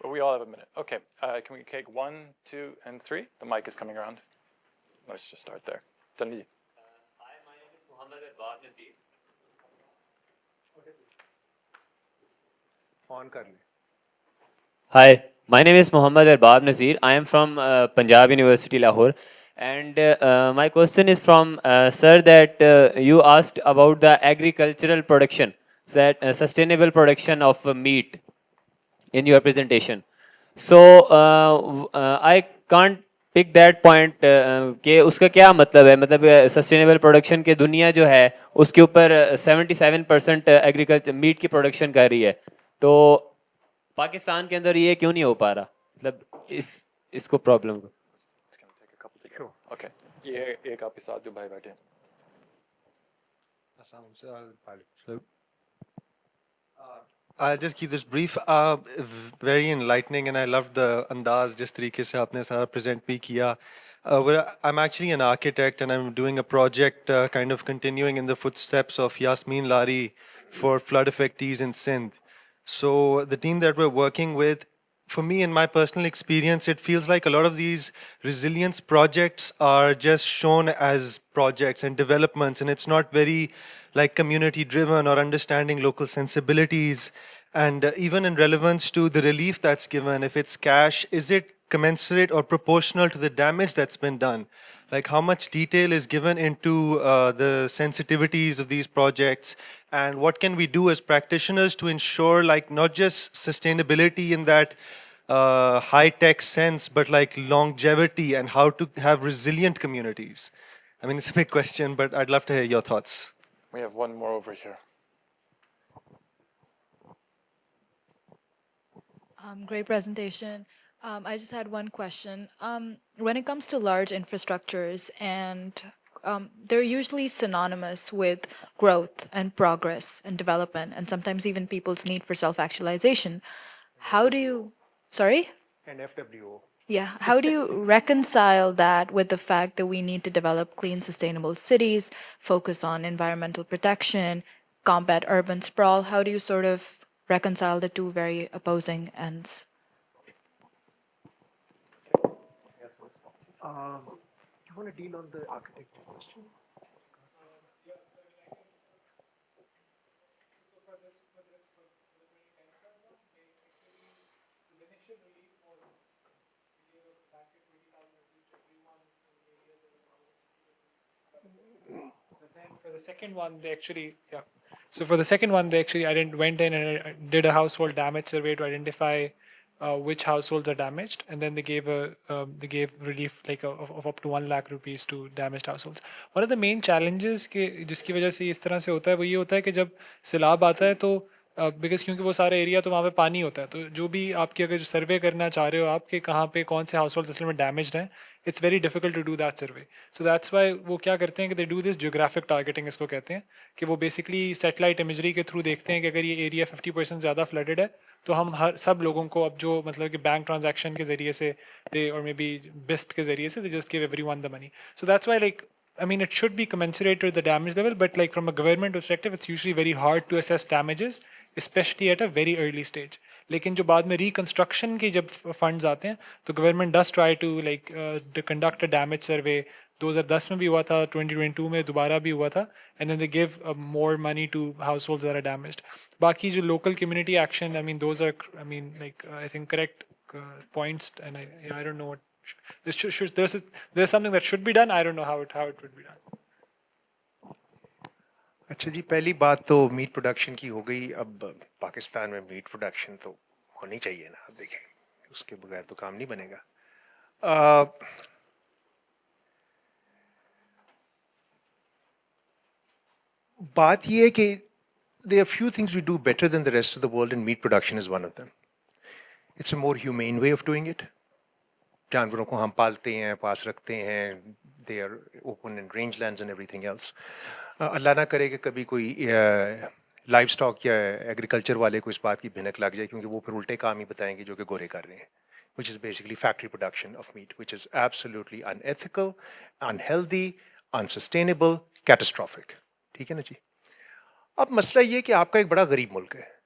Well, we all have a minute. Okay, can we take 1, 2, and 3? The mic is coming around. Let's just start there. Tanvi. Hi, my name is Mohammed Arbab Nazir. On kar le. Hi, my name is Mohammed Arbab Nazir. I am from Punjab University, Lahore. And my question is from sir that you asked about the agricultural production, that sustainable production of meat in your presentation. So I can't pick that point کہ اس کا کیا مطلب ہے, مطلب sustainable production کے دنیا جو ہے اس کے اوپر 77% ایگریکلچر میٹ کی پروڈکشن کر رہی ہے, تو پاکستان کے اندر یہ کیوں نہیں ہو پا رہا, مطلب اس کو پرابلم کو. Okay. یہ ایک آپ کے ساتھ جو بھائی بیٹھے ہیں. I'll just keep this brief. Very enlightening, and I loved the andaz, jis tarike se aapne sara present bhi kiya. I'm actually an architect, and I'm doing a project kind of continuing in the footsteps of Yasmin Lari for flood affectees in Sindh. So the team that we're working with, for me, in my personal experience, it feels like a lot of these resilience projects are just shown as projects and developments, and it's not very like community driven or understanding local sensibilities. And even in relevance to the relief that's given, if it's cash, is it commensurate or proportional to the damage that's been done? Like how much detail is given into the sensitivities of these projects, and what can we do as practitioners to ensure like not just sustainability in that high-tech sense, but like longevity and how to have resilient communities? I mean, it's a big question, but I'd love to hear your thoughts. We have one more over here. Great presentation. I just had one question. When it comes to large infrastructures, and they're usually synonymous with growth and progress and development, and sometimes even people's need for self-actualization, how do you, sorry? And FWO. Yeah, how do you reconcile that with the fact that we need to develop clean, sustainable cities, focus on environmental protection, combat urban sprawl? How do you sort of reconcile the two very opposing ends? You want to deal on the architecture question? For the second one, they actually, yeah. So for the second one, they actually went in and did a household damage survey to identify which households are damaged, and then they gave relief like of up to 1 lakh rupees to damaged households. One of the main challenges के जिसकी वजह से इस तरह से होता है वो ये होता है कि जब सैलाब आता है तो बिकॉज क्योंकि वो सारा एरिया तो वहाँ पे पानी होता है, तो जो भी आपकी अगर जो सर्वे करना चाह रहे हो आप कि कहाँ पे कौन से हाउस होल्ड असल में डैमेज्ड हैं, it's very difficult to do that survey. So that's why वो क्या करते हैं कि they do this geographic targeting इसको कहते हैं, कि वो बेसिकली सैटेलाइट इमेजरी के थ्रू देखते हैं कि अगर ये एरिया 50% ज़्यादा फ्लडेड है तो हम हर सब लोगों को अब जो मतलब कि बैंक ट्रांजैक्शन के ज़रिए से दे और मे बी बिस्प के ज़रिए से they just give everyone the money. So that's why like I mean, it should be commensurate with the damage level, but like from a government perspective, it's usually very hard to assess damages, especially at a very early stage. लेकिन जो बाद में reconstruction के जब funds आते हैं, तो government does try to like to conduct a damage survey. 2010 में भी हुआ था, 2022 में दोबारा भी हुआ था, and then they give more money to households that are damaged. बाकी जो local community action, I mean, those are, I mean, like I think correct points, and I don't know what. There's something that should be done. I don't know how it would be done. अच्छा जी, पहली बात तो meat production की हो गई. अब पाकिस्तान में meat production तो होनी चाहिए ना, आप देखें उसके बगैर तो काम नहीं बनेगा. बात ये है कि there are few things we do better than the rest of the world, and meat production is one of them. It's a more humane way of doing it. जानवरों को हम पालते हैं, पास रखते हैं, they are open in range lands and everything else. अल्लाह ना करे कि कभी कोई लाइव स्टॉक या एग्रीकल्चर वाले को इस बात की भिनक लग जाए, क्योंकि वो फिर उल्टे काम ही बताएंगे जो कि गोरे कर रहे हैं, which is basically factory production of meat, which is absolutely unethical, unhealthy, unsustainable, catastrophic. ठीक है ना जी. अब मसला ये कि आपका एक बड़ा गरीब मुल्क है.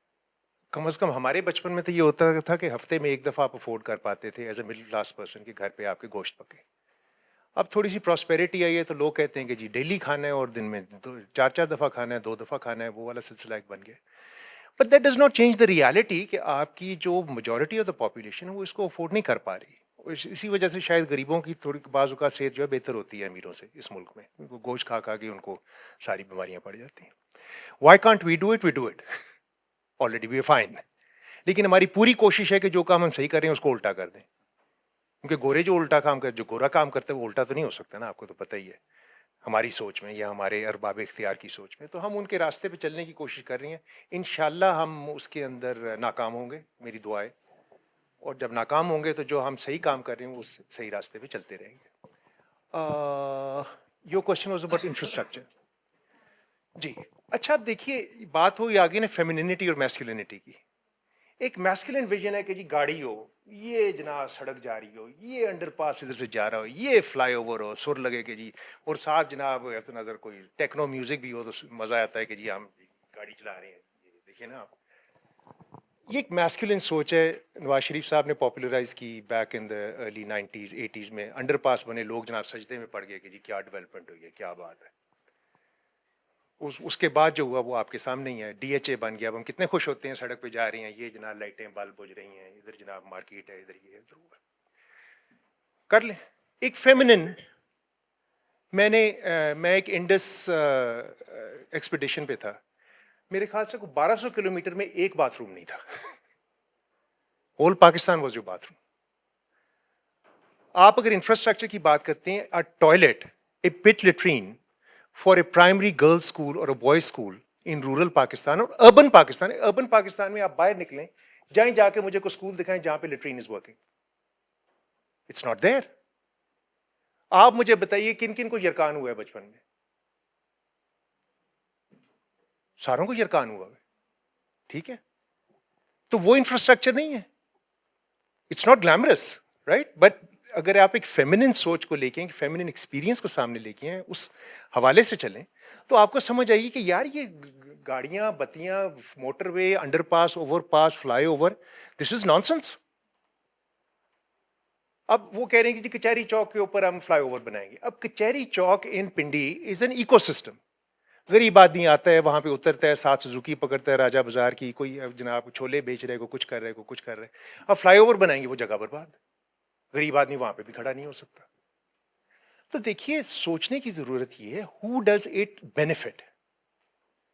कम से कम हमारे बचपन में तो ये होता था कि हफ्ते में एक दफ़ा आप अफोर्ड कर पाते थे as a middle class person के घर पे आपके गोश्त पके. अब थोड़ी सी प्रॉस्पेरिटी आई है तो लोग कहते हैं कि जी डेली खाना है और दिन में 4-4 दफ़ा खाना है, 2 दफ़ा खाना है, वो वाला सिलसिला एक बन गया. But that does not change the reality कि आपकी जो मेजॉरिटी ऑफ द पॉपुलेशन है वो इसको अफोर्ड नहीं कर पा रही. इसी वजह से शायद गरीबों की थोड़ी बाज़ औक़ात सेहत जो है बेहतर होती है अमीरों से इस मुल्क में. उनको गोश्त खा खा के उनको सारी बीमारियाँ पड़ जाती हैं. Why can't we do it already we are fine. लेकिन हमारी पूरी कोशिश है कि जो काम हम सही कर रहे हैं उसको उल्टा कर दें, क्योंकि गोरे जो उल्टा काम कर, जो गोरा काम करते हैं वो उल्टा तो नहीं हो सकता ना, आपको तो पता ही है हमारी सोच में या हमारे अरबाब इख्तियार की सोच में. तो हम उनके रास्ते पे चलने की कोशिश कर रहे हैं. इंशाल्लाह हम उसके अंदर नाकाम होंगे, मेरी दुआ है. और जब नाकाम होंगे तो जो हम सही काम कर रहे हैं उस सही रास्ते पे चलते रहेंगे. Your question was about infrastructure जी. अच्छा, अब देखिए बात हुई आगे ना फेमिनिनिटी और मैस्कुलिनिटी की. एक मैस्कुलिन विजन है कि जी गाड़ी हो, ये जनाब सड़क जा रही हो, ये अंडरपास इधर से जा रहा हो, ये फ्लाईओवर हो, सुर लगे कि जी, और साथ जनाब ऐसा नजर कोई टेक्नो म्यूजिक भी हो तो मजा आता है कि जी हम गाड़ी चला रहे हैं. देखिए ना आप, ये एक मैस्कुलिन सोच है. नवाज शरीफ साहब ने पॉपुलराइज की back in the early 90s 80s में. अंडरपास बने, लोग जनाब सजदे में पड़ गए कि जी क्या डेवलपमेंट हुई है, क्या बात है. उसके बाद जो हुआ वो आपके सामने ही है. DHA बन गया. अब हम कितने खुश होते हैं, सड़क पे जा रही हैं, ये जनाब लाइटें बल्ब बुझ रही हैं, इधर जनाब मार्केट है, इधर ये इधर हुआ. कर ले एक फेमिनिन. मैं एक इंडस एक्सपीडिशन पे था. मेरे ख्याल से 1200 किलोमीटर में एक बाथरूम नहीं था. Whole Pakistan was your bathroom. आप अगर इंफ्रास्ट्रक्चर की बात करते हैं, a toilet, a pit latrine for a primary girls school or a boys school in rural Pakistan और urban Pakistan में आप बाहर निकलें, जाएं जाके मुझे कोई स्कूल दिखाएं जहां पे latrine is working. It's not there. आप मुझे बताइए किन किन को यरकान हुआ है बचपन में? सारों को यरकान हुआ है. ठीक है, तो वो इंफ्रास्ट्रक्चर नहीं है. It's not glamorous, right? But अगर आप एक फेमिनिन सोच को लेके, फेमिनिन एक्सपीरियंस को सामने लेके हैं, उस हवाले से चलें, तो आपको समझ आएगी कि यार ये गाड़ियां, बत्तियां, motorway, underpass, overpass, flyover, this is nonsense. अब वो कह रहे हैं कि जी कचहरी चौक के ऊपर हम फ्लाईओवर बनाएंगे. अब कचहरी चौक इन पिंडी इज एन इकोसिस्टम. गरीब आदमी आता है, वहां पे उतरता है, साथ सुजुकी पकड़ता है, राजा बाजार की, कोई जनाब छोले बेच रहे, को कुछ कर रहे, को कुछ कर रहे. अब फ्लाईओवर बनाएंगे, वो जगह बर्बाद. गरीब आदमी वहां पे भी खड़ा नहीं हो सकता. تو دیکھیے سوچنے کی ضرورت یہ ہے who does it benefit.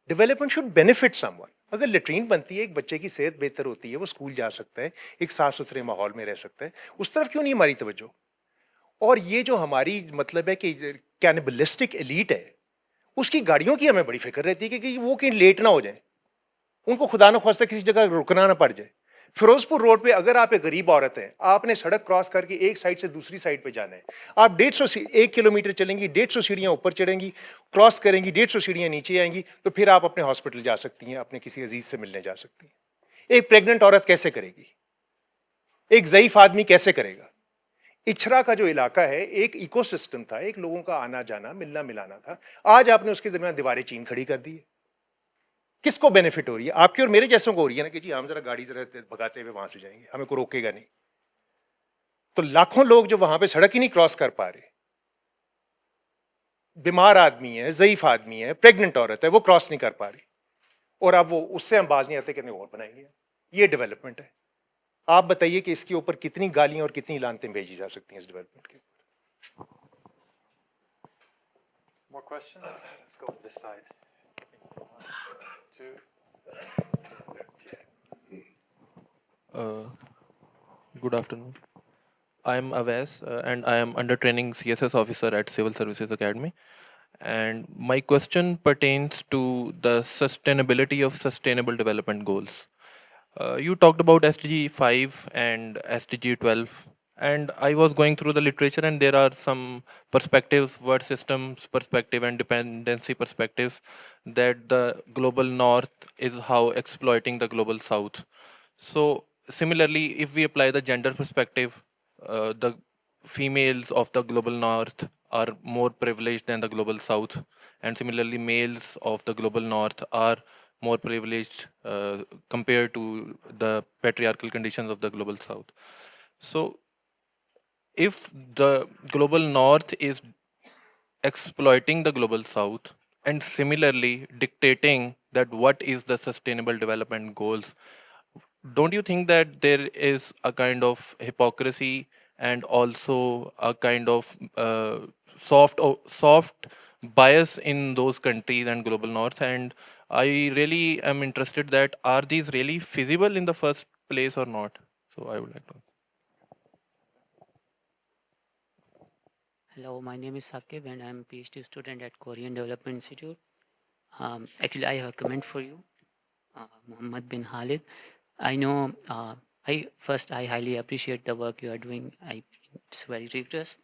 Development should benefit someone. اگر لیٹرین بنتی ہے ایک بچے کی صحت بہتر ہوتی ہے وہ اسکول جا سکتا ہے ایک صاف ستھرے ماحول میں رہ سکتا ہے, اس طرف کیوں نہیں ہماری توجہ؟ اور یہ جو ہماری مطلب ہے کہ کینیبلسٹک ایلیٹ ہے اس کی گاڑیوں کی ہمیں بڑی فکر رہتی ہے کہ وہ کہیں لیٹ نہ ہو جائیں, ان کو خدا نہ خواستہ کسی جگہ رکنا نہ پڑ جائے. فیروز پور روڈ پہ اگر آپ ایک غریب عورت ہیں, آپ نے سڑک کراس کر کے ایک سائڈ سے دوسری سائڈ پہ جانا ہے, آپ 1 کلومیٹر چلیں گی, 150 سیڑھیاں اوپر چڑھیں گی, کراس کریں گی, 150 سیڑھیاں نیچے آئیں گی, تو پھر آپ اپنے ہاسپٹل جا سکتی ہیں, اپنے کسی عزیز سے ملنے جا سکتی ہیں. ایک پریگننٹ عورت کیسے کرے گی؟ ایک ضعیف آدمی کیسے کرے گا؟ اچھرا کا جو علاقہ ہے ایک ایکو سسٹم تھا, ایک لوگوں کا آنا جانا ملنا ملانا تھا, آج آپ نے اس کے درمیان دیواریں چین کھڑی کر دی ہے. کس کو بینیفٹ ہو رہی ہے؟ آپ کے اور میرے جیسوں کو ہو رہی ہے نا کہ جی ہم ذرا گاڑی ذرا بھگاتے ہوئے وہاں سے جائیں گے, ہمیں کوئی روکے گا نہیں. تو لاکھوں لوگ جو وہاں پہ سڑک ہی نہیں کراس کر پا رہے, بیمار آدمی ہے, ضعیف آدمی ہے, پریگننٹ عورت ہے, وہ کراس نہیں کر پا رہی, اور اب وہ اس سے ہم باز نہیں آتے کہ اور بنائیں گے. یہ ڈیولپمنٹ ہے. آپ بتائیے کہ اس کے اوپر کتنی گالیاں اور کتنی لانتیں بھیجی جا سکتی ہیں اس ڈیولپمنٹ کے اوپر. More questions? Let's go with this side. 1, 2. Good afternoon. I am Avais and I am under training CSS officer at Civil Services Academy. And my question pertains to the sustainability of sustainable development goals. You talked about SDG 5 and SDG 12. And I was going through the literature and there are some perspectives, word systems perspective and dependency perspectives, that the global north is how exploiting the global south. So similarly, if we apply the gender perspective, the females of the global north are more privileged than the global south, and similarly males of the global north are more privileged compared to the patriarchal conditions of the global south. So if the global north is exploiting the global south and similarly dictating that what is the sustainable development goals, don't you think that there is a kind of hypocrisy and also a kind of soft bias in those countries and global north? And I really am interested that are these really feasible in the first place or not? So I would like to. Hello, my name is Sakib and I'm a PhD student at Korean Development Institute. Actually, I have a comment for you, Muhammad bin Khalid. I know, I highly appreciate the work you are doing. It's very rigorous.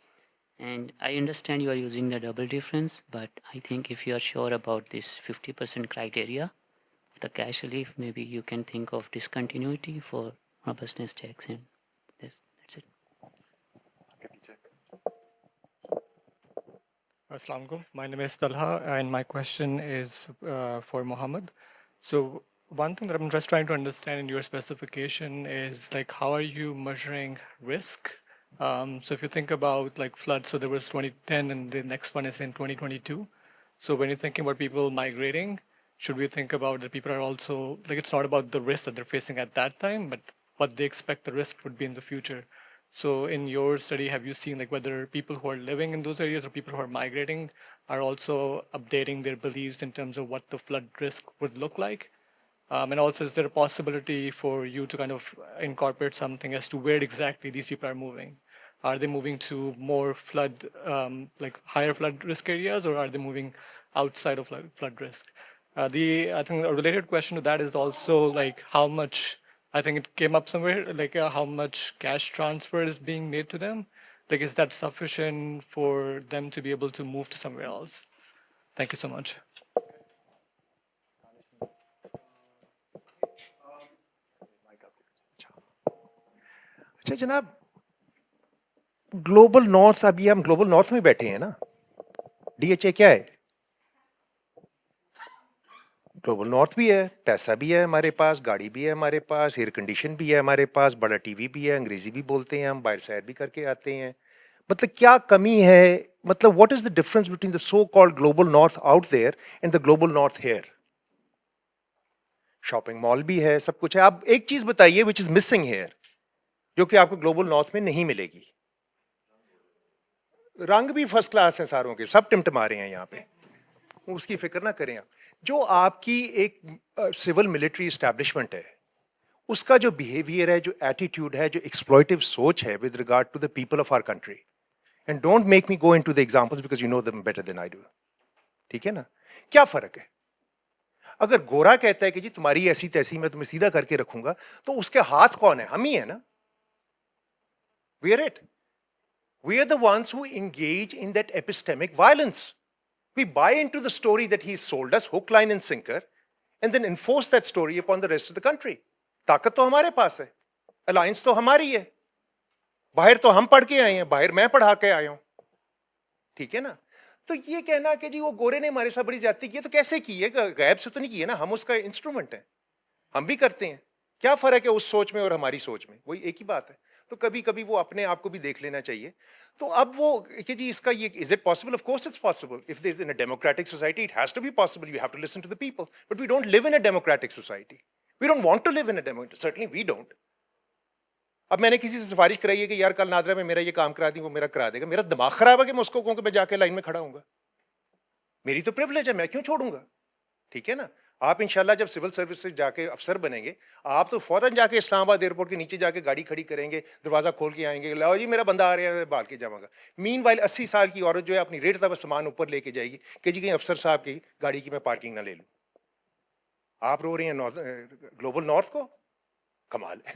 And I understand you are using the double difference, but I think if you are sure about this 50% criteria, the cash relief, maybe you can think of discontinuity for robustness checks, and that's it. Assalamu alaikum. My name is Talha, and my question is for Mohammed. So one thing that I'm just trying to understand in your specification is like, how are you measuring risk? So if you think about like floods, so there was 2010 and the next one is in 2022. So when you're thinking about people migrating, should we think about that people are also, like it's not about the risk that they're facing at that time, but what they expect the risk would be in the future. So in your study, have you seen like whether people who are living in those areas or people who are migrating are also updating their beliefs in terms of what the flood risk would look like? And also, is there a possibility for you to kind of incorporate something as to where exactly these people are moving? Are they moving to more flood, like higher flood risk areas, or are they moving outside of flood risk? I think a related question to that is also like how much, I think it came up somewhere, like how much cash transfer is being made to them. Like, is that sufficient for them to be able to move to somewhere else? Thank you so much. اچھا جناب, global north, ابھی ہم global north میں بیٹھے ہیں نا, D H اے کیا ہے؟ گلوبل نارتھ بھی ہے, پیسہ بھی ہے ہمارے پاس, گاڑی بھی ہے ہمارے پاس, ایئر کنڈیشن بھی ہے ہمارے پاس, بڑا ٹی وی بھی ہے, انگریزی بھی بولتے ہیں ہم, باہر سیر بھی کر کے آتے ہیں. مطلب کیا کمی ہے؟ مطلب what is the difference between the so called global north out there and the global north here? Shopping mall بھی ہے, سب کچھ ہے. آپ ایک چیز بتائیے وچ از مسنگ ہیئر, جو کہ آپ کو گلوبل نارتھ میں نہیں ملے گی. رنگ بھی فرسٹ کلاس ہیں ساروں کے, سب ٹمٹما رہے ہیں یہاں پہ, اس کی فکر نہ کریں آپ. جو آپ کی ایک سول ملٹری اسٹیبلشمنٹ ہے, اس کا جو بیہیویئر ہے, جو ایٹیٹیوڈ ہے, جو ایکسپلوئٹیو سوچ ہے with regard to the people of our country, and don't make me go into the examples because you know them better than I do. ٹھیک ہے نا, کیا فرق ہے؟ اگر گورا کہتا ہے کہ جی تمہاری ایسی تیسی میں تمہیں سیدھا کر کے رکھوں گا, تو اس کے ہاتھ کون ہے؟ ہم ہی ہیں نا. We are it. We are the ones who engage in that epistemic violence. We buy into the story that he's sold us, hook, line and sinker, and then enforce that story upon the rest of the country. طاقت تو ہمارے پاس ہے, alliance تو ہماری ہے, باہر تو ہم پڑھ کے آئے ہیں, باہر میں پڑھا کے آیا ہوں. ٹھیک ہے نا. تو یہ کہنا کہ جی وہ گورے نے ہمارے ساتھ بڑی زیادتی کی ہے, تو کیسے کی ہے؟ غیب سے تو نہیں کی ہے نا, ہم اس کا انسٹرومنٹ ہیں, ہم بھی کرتے ہیں. کیا فرق ہے اس سوچ میں اور ہماری سوچ میں؟ وہی ایک ہی بات ہے. تو کبھی کبھی وہ اپنے آپ کو بھی دیکھ لینا چاہیے. تو اب وہ کہ جی اس کا یہ is it possible? Of course it's possible. If there is in a democratic society it has to be possible. You have to listen to the people, but we don't live in a democratic society. We don't want to live in a democratic, certainly we don't. اب میں نے کسی سے سفارش کرائی ہے کہ یار کل نادرا میں میرا یہ کام کرا دیں, وہ میرا کرا دے گا. میرا دماغ خراب ہے کہ میں اس کو کہوں کہ میں جا کے لائن میں کھڑا ہوں گا؟ میری تو پریولیج ہے, میں کیوں چھوڑوں گا؟ ٹھیک ہے نا. آپ انشاءاللہ جب سول سروس سے جا کے افسر بنیں گے, آپ تو فوراً جا کے اسلام آباد ایئرپورٹ کے نیچے جا کے گاڑی کھڑی کریں گے, دروازہ کھول کے آئیں گے, لاؤ جی میرا بندہ آ رہا ہے, بال کے جاؤں گا. مین وائل 80 سال کی عورت جو ہے اپنی ریڑھ تک سامان اوپر لے کے جائے گی کہ جی کہیں افسر صاحب کی گاڑی کی میں پارکنگ نہ لے لوں. آپ رو رہے ہیں گلوبل نارتھ کو, کمال ہے.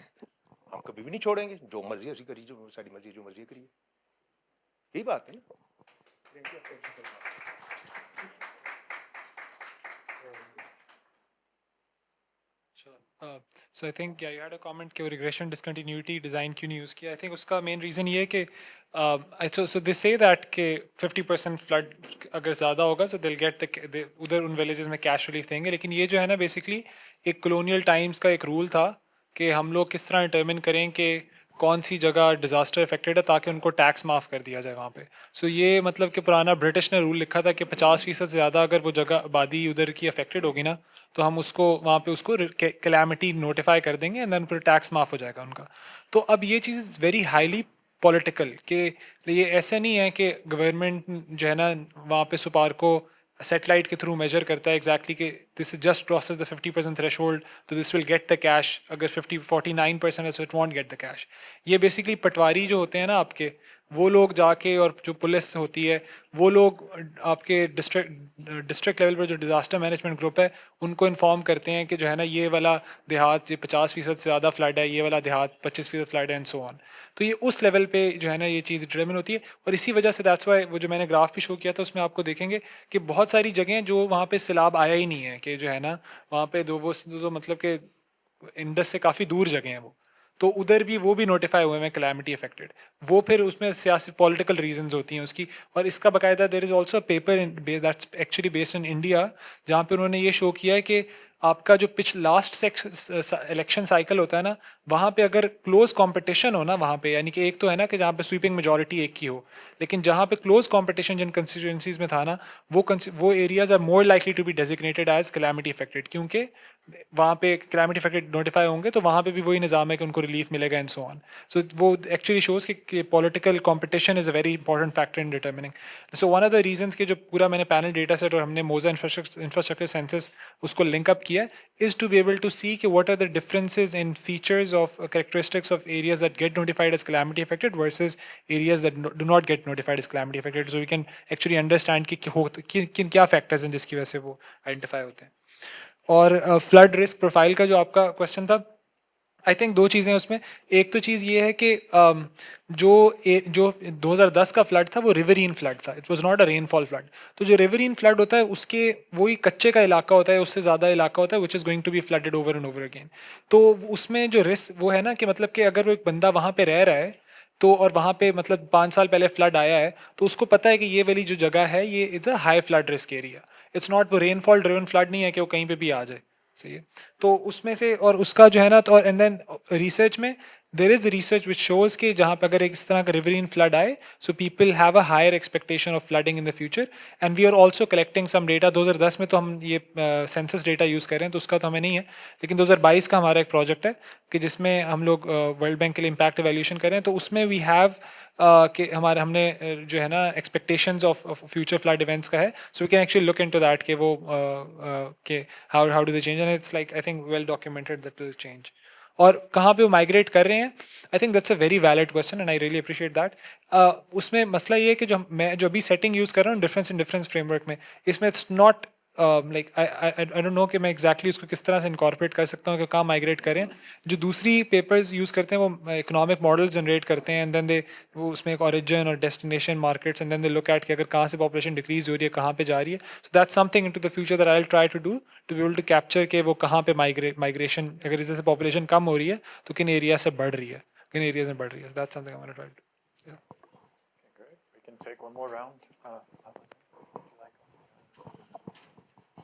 ہم کبھی بھی نہیں چھوڑیں گے, جو مرضی اسی کریے, جو ساری مرضی جو مرضی کریے. یہی بات ہے نا. So I think yeah, you had a comment کہ regression discontinuity design کیوں نہیں یوز کیا. I think اس کا main reason یہ ہے کہ so they say that کہ 50% flood اگر زیادہ ہوگا so they'll get ادھر ان villages میں cash relief دیں گے. لیکن یہ جو ہے نا بیسکلی ایک colonial times کا ایک رول تھا کہ ہم لوگ کس طرح ڈٹرمن کریں کہ کون سی جگہ ڈیزاسٹر افیکٹڈ ہے تاکہ ان کو ٹیکس معاف کر دیا جائے وہاں پہ. سو یہ مطلب کہ پرانا برٹش نے رول لکھا تھا کہ 50% سے زیادہ اگر وہ جگہ آبادی ادھر کی افیکٹڈ ہوگی نا تو ہم اس کو وہاں پہ اس کو کلیمٹی نوٹیفائی کر دیں گے اینڈ دین پھر ٹیکس معاف ہو جائے گا ان کا. تو اب یہ چیز ویری ہائیلی پولیٹیکل کہ یہ ایسا نہیں ہے کہ گورنمنٹ جو ہے نا وہاں پہ سپار کو سیٹلائٹ کے تھرو میجر کرتا ہے ایگزیکٹلی کہ this just crosses the 50% threshold تو this will get the cash. اگر 49% ہے so it won't get the cash. یہ بیسکلی پٹواری جو ہوتے ہیں نا آپ کے, وہ لوگ جا کے, اور جو پولیس ہوتی ہے وہ لوگ آپ کے ڈسٹرکٹ لیول پر جو ڈیزاسٹر مینجمنٹ گروپ ہے ان کو انفارم کرتے ہیں کہ جو ہے نا یہ والا دیہات یہ 50% سے زیادہ فلڈ ہے, یہ والا دیہات 25% فلڈ ہے اینڈ سو آن. تو یہ اس لیول پہ جو ہے نا یہ چیز ڈٹرمن ہوتی ہے. اور اسی وجہ سے دیٹس وائی وہ جو میں نے گراف بھی شو کیا تھا اس میں آپ کو دیکھیں گے کہ بہت ساری جگہیں جو وہاں پہ سیلاب آیا ہی نہیں ہے, کہ جو ہے نا وہاں پہ وہ مطلب کہ انڈس سے کافی دور جگہیں ہیں وہ, تو ادھر بھی وہ بھی نوٹیفائی ہوئے ہیں کلیمٹی افیکٹڈ. وہ پھر اس میں سیاسی پولیٹیکل ریزنز ہوتی ہیں اس کی. اور اس کا باقاعدہ there is also paper that's actually based in India جہاں پہ انہوں نے یہ شو کیا ہے کہ آپ کا جو لاسٹ الیکشن سائیکل ہوتا ہے نا وہاں پہ اگر کلوز کمپٹیشن ہو نا وہاں پہ, یعنی کہ ایک تو ہے نا کہ جہاں پہ سویپنگ میجورٹی ایک کی ہو, لیکن جہاں پہ کلوز کمپٹیشن جن کنسٹیٹوئنسیز میں تھا نا وہ areas are more likely to be designated as climate affected, کیونکہ وہاں پہ کلیمٹی افیکٹڈ نوٹیفائی ہوں گے تو وہاں پہ بھی وہی نظام ہے کہ ان کو ریلیف ملے گا اینڈ سو آن. سو وہ ایکچولی شوز کہ political competition is a very important factor in determining. So one of the reasons کہ جو پورا میں نے پینل ڈیٹا سیٹ اور ہم نے موزا انفراسٹرکچر سینسس اس کو لنک اپ کیا is to be able to see what are the differences in features of characteristics of areas that get notified as calamity affected versus areas that do not get notified as calamity affected, so we can actually understand کہ کیا factors ہیں جس کی وجہ سے وہ identify ہوتے ہیں. اور فلڈ رسک پروفائل کا جو آپ کا کوشچن تھا, آئی تھنک دو چیزیں اس میں. ایک تو چیز یہ ہے کہ جو 2010 کا فلڈ تھا وہ ریورین فلڈ تھا, it was not a rainfall flood. تو جو ریورین فلڈ ہوتا ہے اس کے وہی کچے کا علاقہ ہوتا ہے, اس سے زیادہ علاقہ ہوتا ہے which is going to be flooded over and over again. تو اس میں جو رسک وہ ہے نا کہ مطلب کہ اگر وہ ایک بندہ وہاں پہ رہ رہا ہے تو اور وہاں پہ مطلب 5 سال پہلے فلڈ آیا ہے تو اس کو پتہ ہے کہ یہ والی جو جگہ ہے یہ it's a high flood risk area. It's not وہ رین فال ڈریون فلڈ نہیں ہے کہ وہ کہیں پہ بھی آ جائے. صحیح ہے. تو اس میں سے اور اس کا جو ہے نا تو اینڈ دین ریسرچ میں there is research which shows کہ جہاں پہ اگر ایک اس طرح کا riverine flood آئے, so people have a higher expectation of flooding in the future, and we are also collecting some data. 2010 میں تو ہم یہ census data یوز کر رہے ہیں, تو اس کا تو ہمیں نہیں ہے, لیکن 2022 کا ہمارا ایک پروجیکٹ ہے کہ جس میں ہم لوگ ورلڈ بینک کے لیے امپیکٹ ایویلیوشن کر رہے ہیں, تو اس میں وی ہیو کہ ہم نے جو ہے نا expectations of future flood events کا ہے, so we can actually look into that کہ وہ کہ how do they change, and it's like I think well documented that will change. اور کہاں پہ وہ مائگریٹ کر رہے ہیں, I think that's a very valid question and I really appreciate that. اس میں مسئلہ یہ ہے کہ میں جو ابھی سیٹنگ یوز کر رہا ہوں ڈفرینس فریم ورک میں, اس میں it's not like I don't know کہ میں ایگزیکٹلی اس کو کس طرح سے انکارپوریٹ کر سکتا ہوں کہ کہاں مائگریٹ کریں. جو دوسری پیپرز یوز کرتے ہیں وہ اکنامک ماڈل جنریٹ کرتے ہیں, اینڈ دین دے وہ اس میں ایک اوریجن اور destination markets, and then they look at کہ اگر کہاں سے پاپولیشن ڈکریز ہو رہی ہے, کہاں پہ جا رہی ہے. So that's something into the future that I will try to do to be able to capture کہ وہ کہاں پہ مائگریشن, اگر اس سے پاپولیشن کم ہو رہی ہے تو کن ایریا سے بڑھ رہی ہے, کن ایریاز میں بڑھ رہی ہے. That's something I want to try to do. We can take one more round.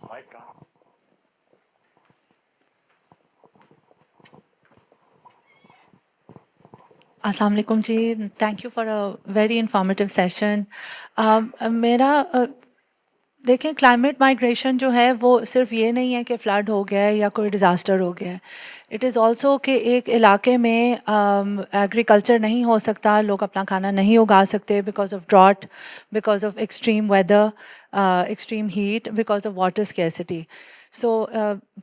Mike on. السلام علیکم جی, thank you for a very informative session. میرا دیکھیں کلائمیٹ مائگریشن جو ہے وہ صرف یہ نہیں ہے کہ فلڈ ہو گیا ہے یا کوئی ڈیزاسٹر ہو گیا ہے. اٹ از آلسو کہ ایک علاقے میں ایگریکلچر نہیں ہو سکتا, لوگ اپنا کھانا نہیں اگا سکتے because of drought, because of extreme weather, extreme heat, because of water scarcity. So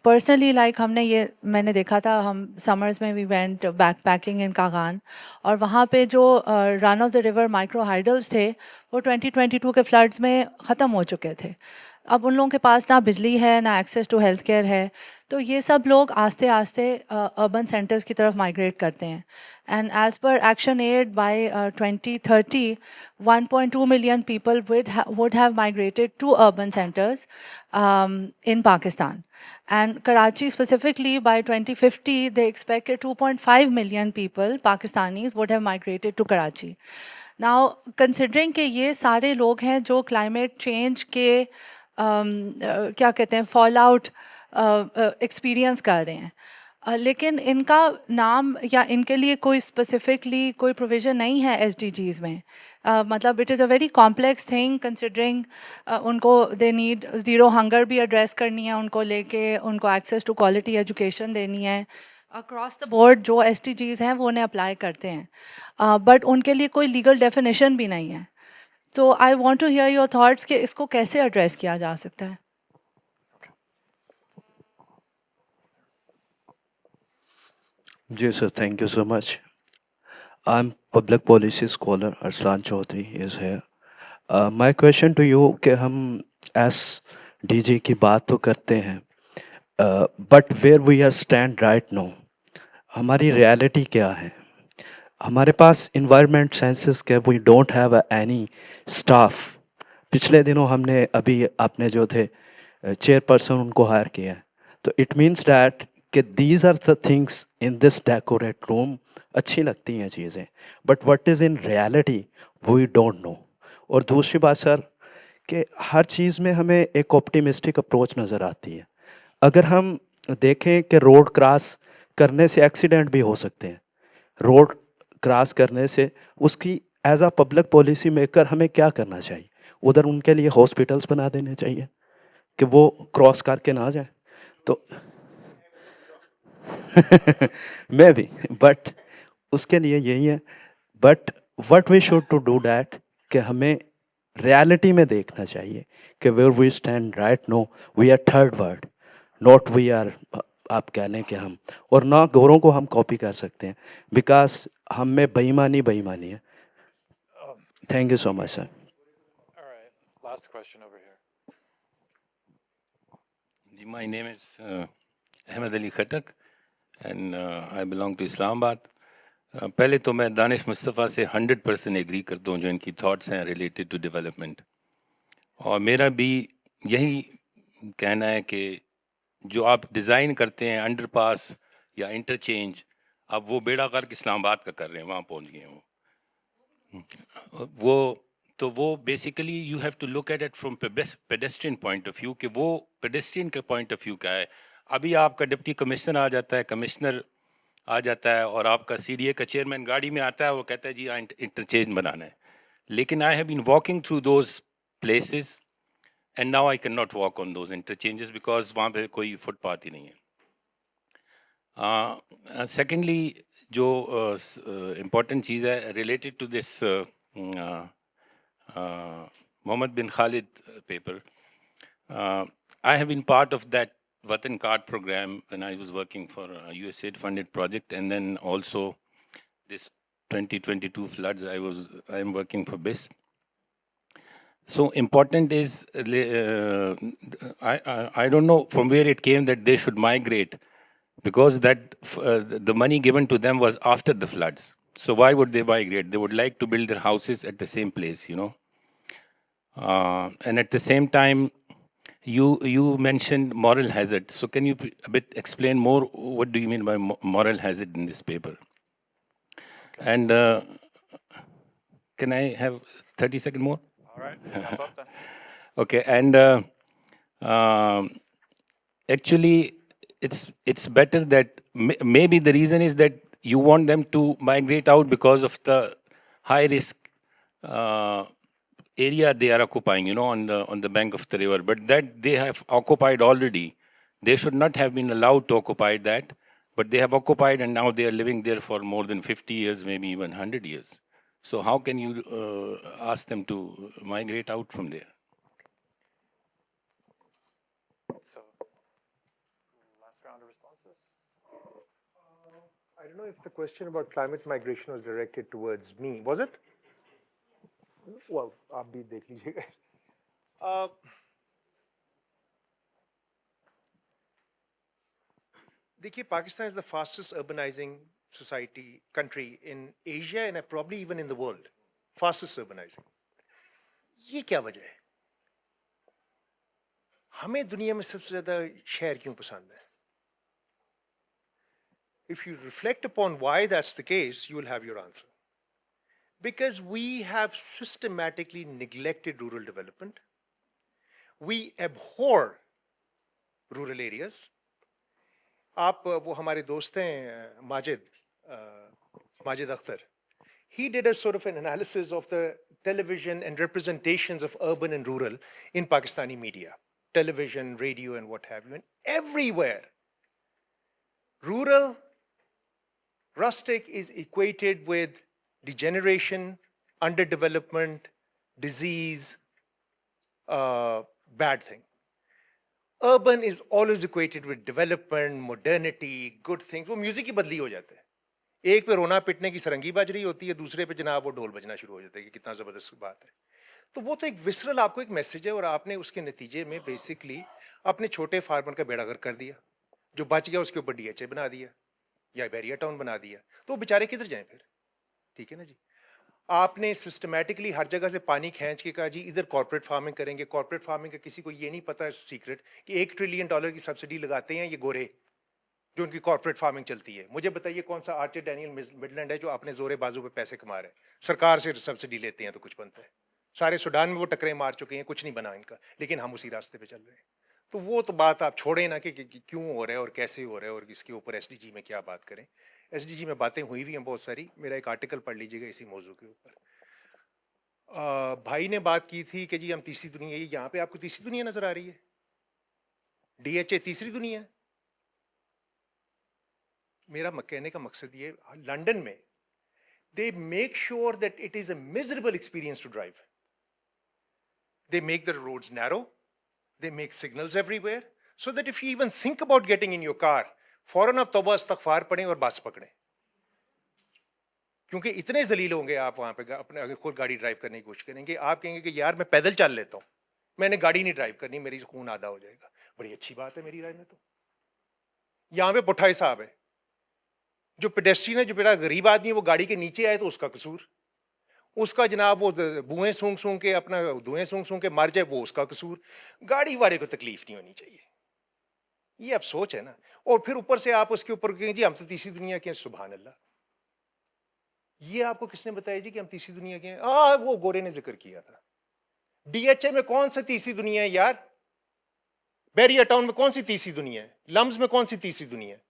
personally like ہم نے یہ میں نے دیکھا تھا, ہم سمرز میں وی وینٹ بیک پیکنگ ان کاغان, اور وہاں پہ جو رن آف دا ریور مائکرو ہائیڈلس تھے وہ 2022 کے فلڈز میں ختم ہو چکے تھے. اب ان لوگوں کے پاس نہ بجلی ہے, نہ ایکسیس ٹو ہیلتھ کیئر ہے, تو یہ سب لوگ آہستہ آہستہ اربن سینٹرز کی طرف مائگریٹ کرتے ہیں. And as per ActionAid by 2030 1.2 million people would have migrated to urban centers in Pakistan. And Karachi specifically, by 2050, they expect 2.5 million people, Pakistanis, would have migrated to Karachi. Now, considering کہ یہ سارے لوگ ہیں جو climate change کے کیا کہتے ہیں فال آؤٹ ایکسپیرئنس کر رہے ہیں, لیکن ان کا نام یا ان کے لیے کوئی اسپیسیفکلی کوئی پروویژن نہیں ہے ایس ڈی جیز میں. مطلب it is a very complex thing considering ان کو دے نیڈ زیرو ہنگر بھی ایڈریس کرنی ہے, ان کو لے کے ان کو ایکسیس ٹو کوالٹی ایجوکیشن دینی ہے. اکراس دا بورڈ جو ایس ٹی جیز ہیں وہ انہیں اپلائی کرتے ہیں, بٹ ان کے لیے کوئی لیگل ڈیفینیشن بھی نہیں ہے. تو I want to hear your thoughts کہ اس کو کیسے ایڈریس کیا جا سکتا ہے. جی sir, thank you so much. I am public policy scholar Arslan Chaudhry is here. My question to you کہ ہم ایس ڈی جی کی بات تو کرتے ہیں, but where we are stand right now, ہماری ریالٹی کیا ہے؟ ہمارے پاس انوائرمنٹ سائنسز کے we don't have any staff. پچھلے دنوں ہم نے ابھی اپنے جو تھے چیئر پرسن ان کو ہائر کیا ہے, تو اٹ مینس دیٹ کہ these are the things in this decorate room. اچھی لگتی ہیں چیزیں, but what is in reality we don't know. اور دوسری بات سر کہ ہر چیز میں ہمیں ایک آپٹیمسٹک اپروچ نظر آتی ہے. اگر ہم دیکھیں کہ روڈ کراس کرنے سے ایکسیڈنٹ بھی ہو سکتے ہیں, روڈ کراس کرنے سے اس کی as a public policy maker ہمیں کیا کرنا چاہیے؟ ادھر ان کے لیے ہاسپٹلس بنا دینے چاہیے کہ وہ کراس کر کے نہ جائیں. تو میں بھی, بٹ اس کے لیے یہی ہے. But what we should to do that کہ ہمیں ریالٹی میں دیکھنا چاہیے کہ where we stand right now we are third world, not we are آپ کہہ لیں کہ ہم, اور نہ گوروں کو ہم کاپی کر سکتے ہیں بیکاز ہم میں بےایمانی ہے. Thank you so much sir. All right, last question over here. My name is Ahmed Ali Khatak and I belong to Islam Abad. پہلے تو میں دانش مصطفیٰ سے 100% ایگری کرتا ہوں جو ان کی تھاٹس ہیں ریلیٹڈ ٹو ڈیولپمنٹ, اور میرا بھی یہی کہنا ہے کہ جو آپ ڈیزائن کرتے ہیں انڈر پاس یا انٹرچینج, اب وہ بیڑا غرق اسلام آباد کا کر رہے ہیں, وہاں پہنچ گئے ہیں وہ تو وہ basically you have to look at it from pedestrian point of view کہ وہ پیڈسٹرین کا پوائنٹ آف ویو کیا ہے. ابھی آپ کا ڈپٹی کمشنر آ جاتا ہے, کمشنر آ جاتا ہے اور آپ کا CDA کا چیئرمین گاڑی میں آتا ہے, وہ کہتا ہے جی انٹرچینج بنانا ہے. لیکن I have been walking through those places and now I cannot walk on those interchanges because وہاں پہ کوئی فٹ پاتھ ہی نہیں ہے. Secondly, جو important چیز ہے related to this Mohammed bin Khalid paper, I have been part of that Watan Card program when I was working for a USAID funded project, and then also this 2022 floods I am working for BIS. So important is I don't know from where it came that they should migrate, because that the money given to them was after the floods. So why would they migrate? They would like to build their houses at the same place, you know. And at the same time, you mentioned moral hazard. So can you a bit explain more what do you mean by moral hazard in this paper? Okay. And can I have 30 seconds more? All right. Wrap up then. Okay. And actually, it's better that maybe the reason is that you want them to migrate out because of the high risk area they are occupying, you know, on the bank of the river, but that they have occupied already. They should not have been allowed to occupy that, but they have occupied and now they are living there for more than 50 years, maybe even 100 years. So how can you ask them to migrate out from there? So, last round of responses. I don't know if the question about climate migration was directed towards me. Was it? Well, آپ بھی دیکھ لیجیے گا. دیکھیے, Pakistan is the fastest urbanizing country in Asia and probably even in the world. Fastest urbanizing. یہ کیا وجہ ہے؟ ہمیں دنیا میں سب سے زیادہ شہر کیوں پسند ہے؟ If you reflect upon why that's the case, you will have your answer. Because we have systematically neglected rural development. We abhor rural areas. آپ وہ ہمارے دوست ہیں Majid Akhtar. He did a sort of an analysis of the television and representations of urban and rural in Pakistani media. Television, radio and what have you. And everywhere, rural, rustic is equated with degeneration, underdevelopment, disease, bad thing. Urban is always equated with development, modernity, good things. وہ music کی بدلی ہو جاتا ہے. ایک پہ رونا پٹنے کی سرنگی بج رہی ہوتی ہے, دوسرے پہ جناب وہ ڈھول بجنا شروع ہو جاتا ہے کہ کتنا زبردست بات ہے. تو وہ تو ایک وسرل آپ کو ایک میسج ہے, اور آپ نے اس کے نتیجے میں بیسکلی اپنے چھوٹے فارمر کا بیڑا غرق کر دیا. جو بچ گیا اس کے اوپر DHA بنا دیا یا بیریا ٹاؤن بنا دیا. تو وہ بیچارے کدھر جائیں پھر؟ ٹھیک ہے نا جی. آپ نے سسٹمیٹکلی ہر جگہ سے پانی کھینچ کے کہا جی ادھر کارپوریٹ فارمنگ کریں گے. کارپوریٹ فارمنگ کا کسی کو یہ نہیں پتا سیکرٹ کہ $1 ٹریلین کی سبسڈی لگاتے ہیں یہ گورے جو ان کی کارپوریٹ فارمنگ چلتی ہے. مجھے بتائیے کون سا آرچر ڈینیل مڈلینڈ ہے جو اپنے زورے بازو پہ پیسے کما رہے ہیں؟ سرکار سے سبسڈی لیتے ہیں تو کچھ بنتا ہے. سارے سوڈان میں وہ ٹکریں مار چکے ہیں, کچھ نہیں بنا ان کا, لیکن ہم اسی راستے پہ چل رہے ہیں. تو وہ تو بات آپ چھوڑیں نا کہ کیوں ہو رہا ہے اور کیسے ہو رہا ہے اور اس کے اوپر SDG میں کیا بات کریں. SDG میں باتیں ہوئی بھی ہیں بہت ساری. میرا ایک آرٹیکل پڑھ لیجیے گا اسی موضوع کے اوپر. بھائی نے بات کی تھی کہ جی ہم تیسری دنیا, یہاں پہ آپ کو تیسری دنیا نظر آ رہی ہے؟ DHA تیسری دنیا ہے؟ میرا کہنے کا مقصد یہ, لنڈن میں they make sure that it is a miserable experience to drive. They make the roads narrow, they make signals everywhere, so that if you even think about getting in your car, فوراً آپ توبہ استغفار پڑھیں اور بس پکڑیں, کیونکہ اتنے ذلیل ہوں گے آپ وہاں پہ اپنے خود گاڑی ڈرائیو کرنے کی کوشش کریں گے. آپ کہیں گے کہ یار میں پیدل چل لیتا ہوں, میں نے گاڑی نہیں ڈرائیو کرنی, میری خون آدھا ہو جائے گا. بڑی اچھی بات ہے میری رائے میں. تو یہاں پہ پٹھائی صاحب ہے, جو پیڈسٹرین ہے, جو بیٹا غریب آدمی ہے, وہ گاڑی کے نیچے آئے تو اس کا قصور, اس کا جناب وہ بوئیں سونگ کے اپنا دھوئیں سونگ کے مر جائے وہ اس کا قصور. گاڑی والے کو تکلیف نہیں ہونی چاہیے. یہ اب سوچ ہے نا. اور پھر اوپر سے آپ اس کے اوپر کہیں جی ہم تو تیسری دنیا کے ہیں. سبحان اللہ, یہ آپ کو کس نے بتایا جی کہ ہم تیسری دنیا کے ہیں؟ وہ گورے نے ذکر کیا تھا. DHA میں کون سی تیسری دنیا ہے یار؟ بیریا ٹاؤن میں کون سی تیسری دنیا ہے؟ لمز میں کون سی تیسری دنیا ہے؟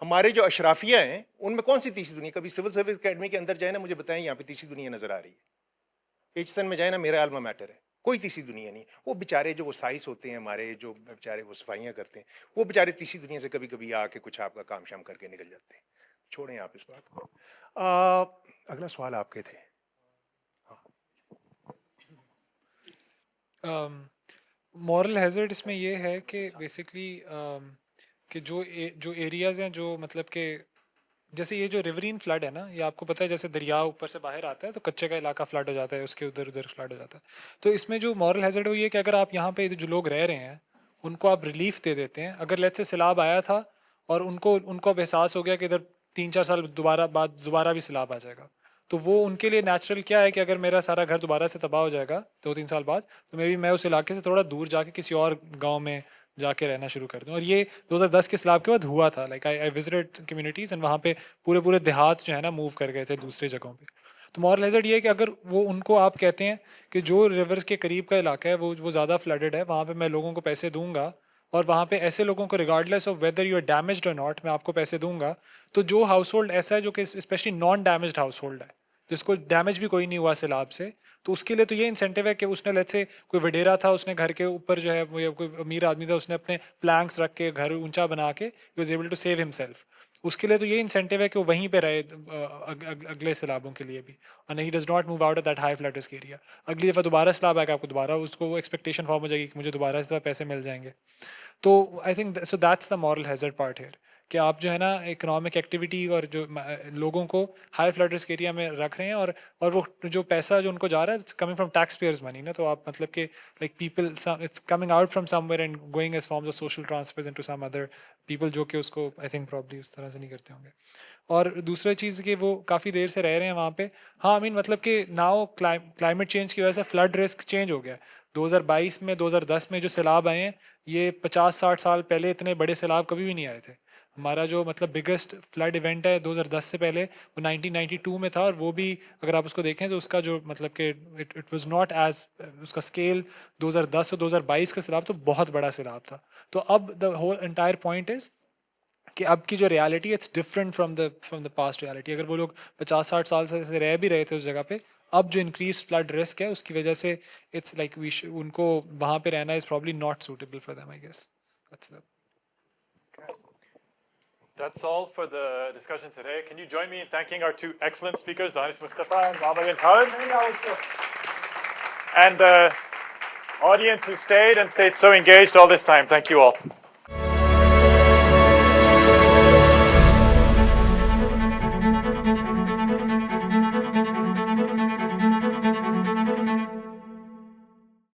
ہمارے جو اشرافیہ ہیں ان میں کون سی تیسری دنیا؟ کبھی سول سروس اکیڈمی کے اندر جائیں نا، مجھے بتائیں یہاں پہ تیسری دنیا نظر آ رہی ہے؟ ایچسن میں جائیں نا، میرا الما میٹر ہے، کوئی تیسری دنیا نہیں. وہ بیچارے جو وہ سائنس ہوتے ہیں ہمارے، جو بیچارے وہ صفائیاں کرتے ہیں، وہ بیچارے تیسری دنیا سے کبھی کبھی آ کے کچھ آپ کا کام شام کر کے نکل جاتے ہیں. چھوڑیں آپ اس بات کو. اگلا سوال آپ کے تھے. مورل ہیزرڈ اس میں یہ ہے کہ بیسکلی کہ جو ایریاز ہیں جو مطلب کہ جیسے یہ جو ریورین فلڈ ہے نا، یہ آپ کو پتہ ہے جیسے دریا اوپر سے باہر آتا ہے تو کچے کا علاقہ فلڈ ہو جاتا ہے، اس کے ادھر فلڈ ہو جاتا ہے. تو اس میں جو مورل ہیزرڈ ہے یہ کہ اگر آپ یہاں پہ جو لوگ رہ رہے ہیں ان کو آپ ریلیف دے دیتے ہیں. اگر لیٹ سے سیلاب آیا تھا اور ان کو اب احساس ہو گیا کہ ادھر 3-4 سال دوبارہ بھی سیلاب آ جائے گا، تو وہ ان کے لیے نیچرل کیا ہے کہ اگر میرا سارا گھر دوبارہ سے تباہ ہو جائے گا 2-3 سال بعد، تو میں اس علاقے سے تھوڑا دور جا کے کسی اور گاؤں میں جا کے رہنا شروع کر دوں. اور یہ 2010 کے سیلاب کے بعد ہوا تھا. Like I visited communities and وہاں پہ پورے دیہات جو ہے نا موو کر گئے تھے دوسرے جگہوں پہ. تو مورل ہیزرڈ یہ ہے کہ اگر وہ ان کو آپ کہتے ہیں کہ جو ریور کے قریب کا علاقہ ہے وہ زیادہ فلڈڈ ہے، وہاں پہ میں لوگوں کو پیسے دوں گا، اور وہاں پہ ایسے لوگوں کو regardless of whether you are damaged اور ناٹ میں آپ کو پیسے دوں گا. تو جو ہاؤس ہولڈ ایسا ہے جو کہ especially non damaged household ہے، جس کو ڈیمیج بھی کوئی نہیں ہوا سیلاب سے، تو اس کے لیے تو یہ انسینٹیو ہے کہ اس نے لیٹ سے کوئی وڈیرا تھا، اس نے گھر کے اوپر جو ہے وہ کوئی امیر آدمی تھا، اس نے اپنے پلانکس رکھ کے گھر اونچا بنا کے ہی was able to save himself. اس کے لیے تو یہ انسینٹیو ہے کہ وہ وہیں پہ رہے اگلے سیلابوں کے لیے بھی، اور he does not move out of that high flood risk area. اگلی دفعہ دوبارہ سیلاب آئے گا، آپ کو دوبارہ اس کو وہ ایکسپیکٹیشن فارم ہو جائے گی کہ مجھے دوبارہ سے پیسے مل جائیں گے. تو I think so that's the moral hazard part here, کہ آپ جو ہے نا اکنامک ایکٹیویٹی اور جو لوگوں کو ہائی فلڈ رسک ایریا میں رکھ رہے ہیں، اور وہ جو پیسہ جو ان کو جا رہا ہے it's coming from taxpayers money نا. تو آپ مطلب کہ like people it's coming out from somewhere and going as forms of social transfers into some other people, جو کہ اس کو آئی تھنک پرابلی اس طرح سے نہیں کرتے ہوں گے. اور دوسری چیز کہ وہ کافی دیر سے رہ رہے ہیں وہاں پہ. ہاں آئی مین مطلب کہ ناؤ کلائمیٹ چینج کی وجہ سے فلڈ رسک چینج ہو گیا. 2022 میں 2010 میں جو سیلاب آئے ہیں، یہ 50-60 سال پہلے اتنے بڑے سیلاب کبھی بھی نہیں آئے تھے. ہمارا جو مطلب بگیسٹ فلڈ ایونٹ ہے 2010 سے پہلے وہ 1992 میں تھا، اور وہ بھی اگر آپ اس کو دیکھیں تو اس کا جو مطلب کہ اٹ واز ناٹ ایز، اس کا اسکیل 2010 اور 2022 کا سیلاب تو بہت بڑا سیلاب تھا. تو اب the whole entire point is کہ اب کی جو ریالٹی ہے it's different from the past reality. اگر وہ لوگ 50-60 سال سے رہ بھی رہے تھے اس جگہ پہ، اب جو انکریز فلڈ رسک ہے اس کی وجہ سے اٹس لائک ان کو وہاں پہ رہنا is probably not suitable for them I guess. That's all for the discussion today. Can you join me in thanking our two excellent speakers, Danish Mustafa and Mohammed bin Khalid, and the audience who stayed so engaged all this time. Thank you all.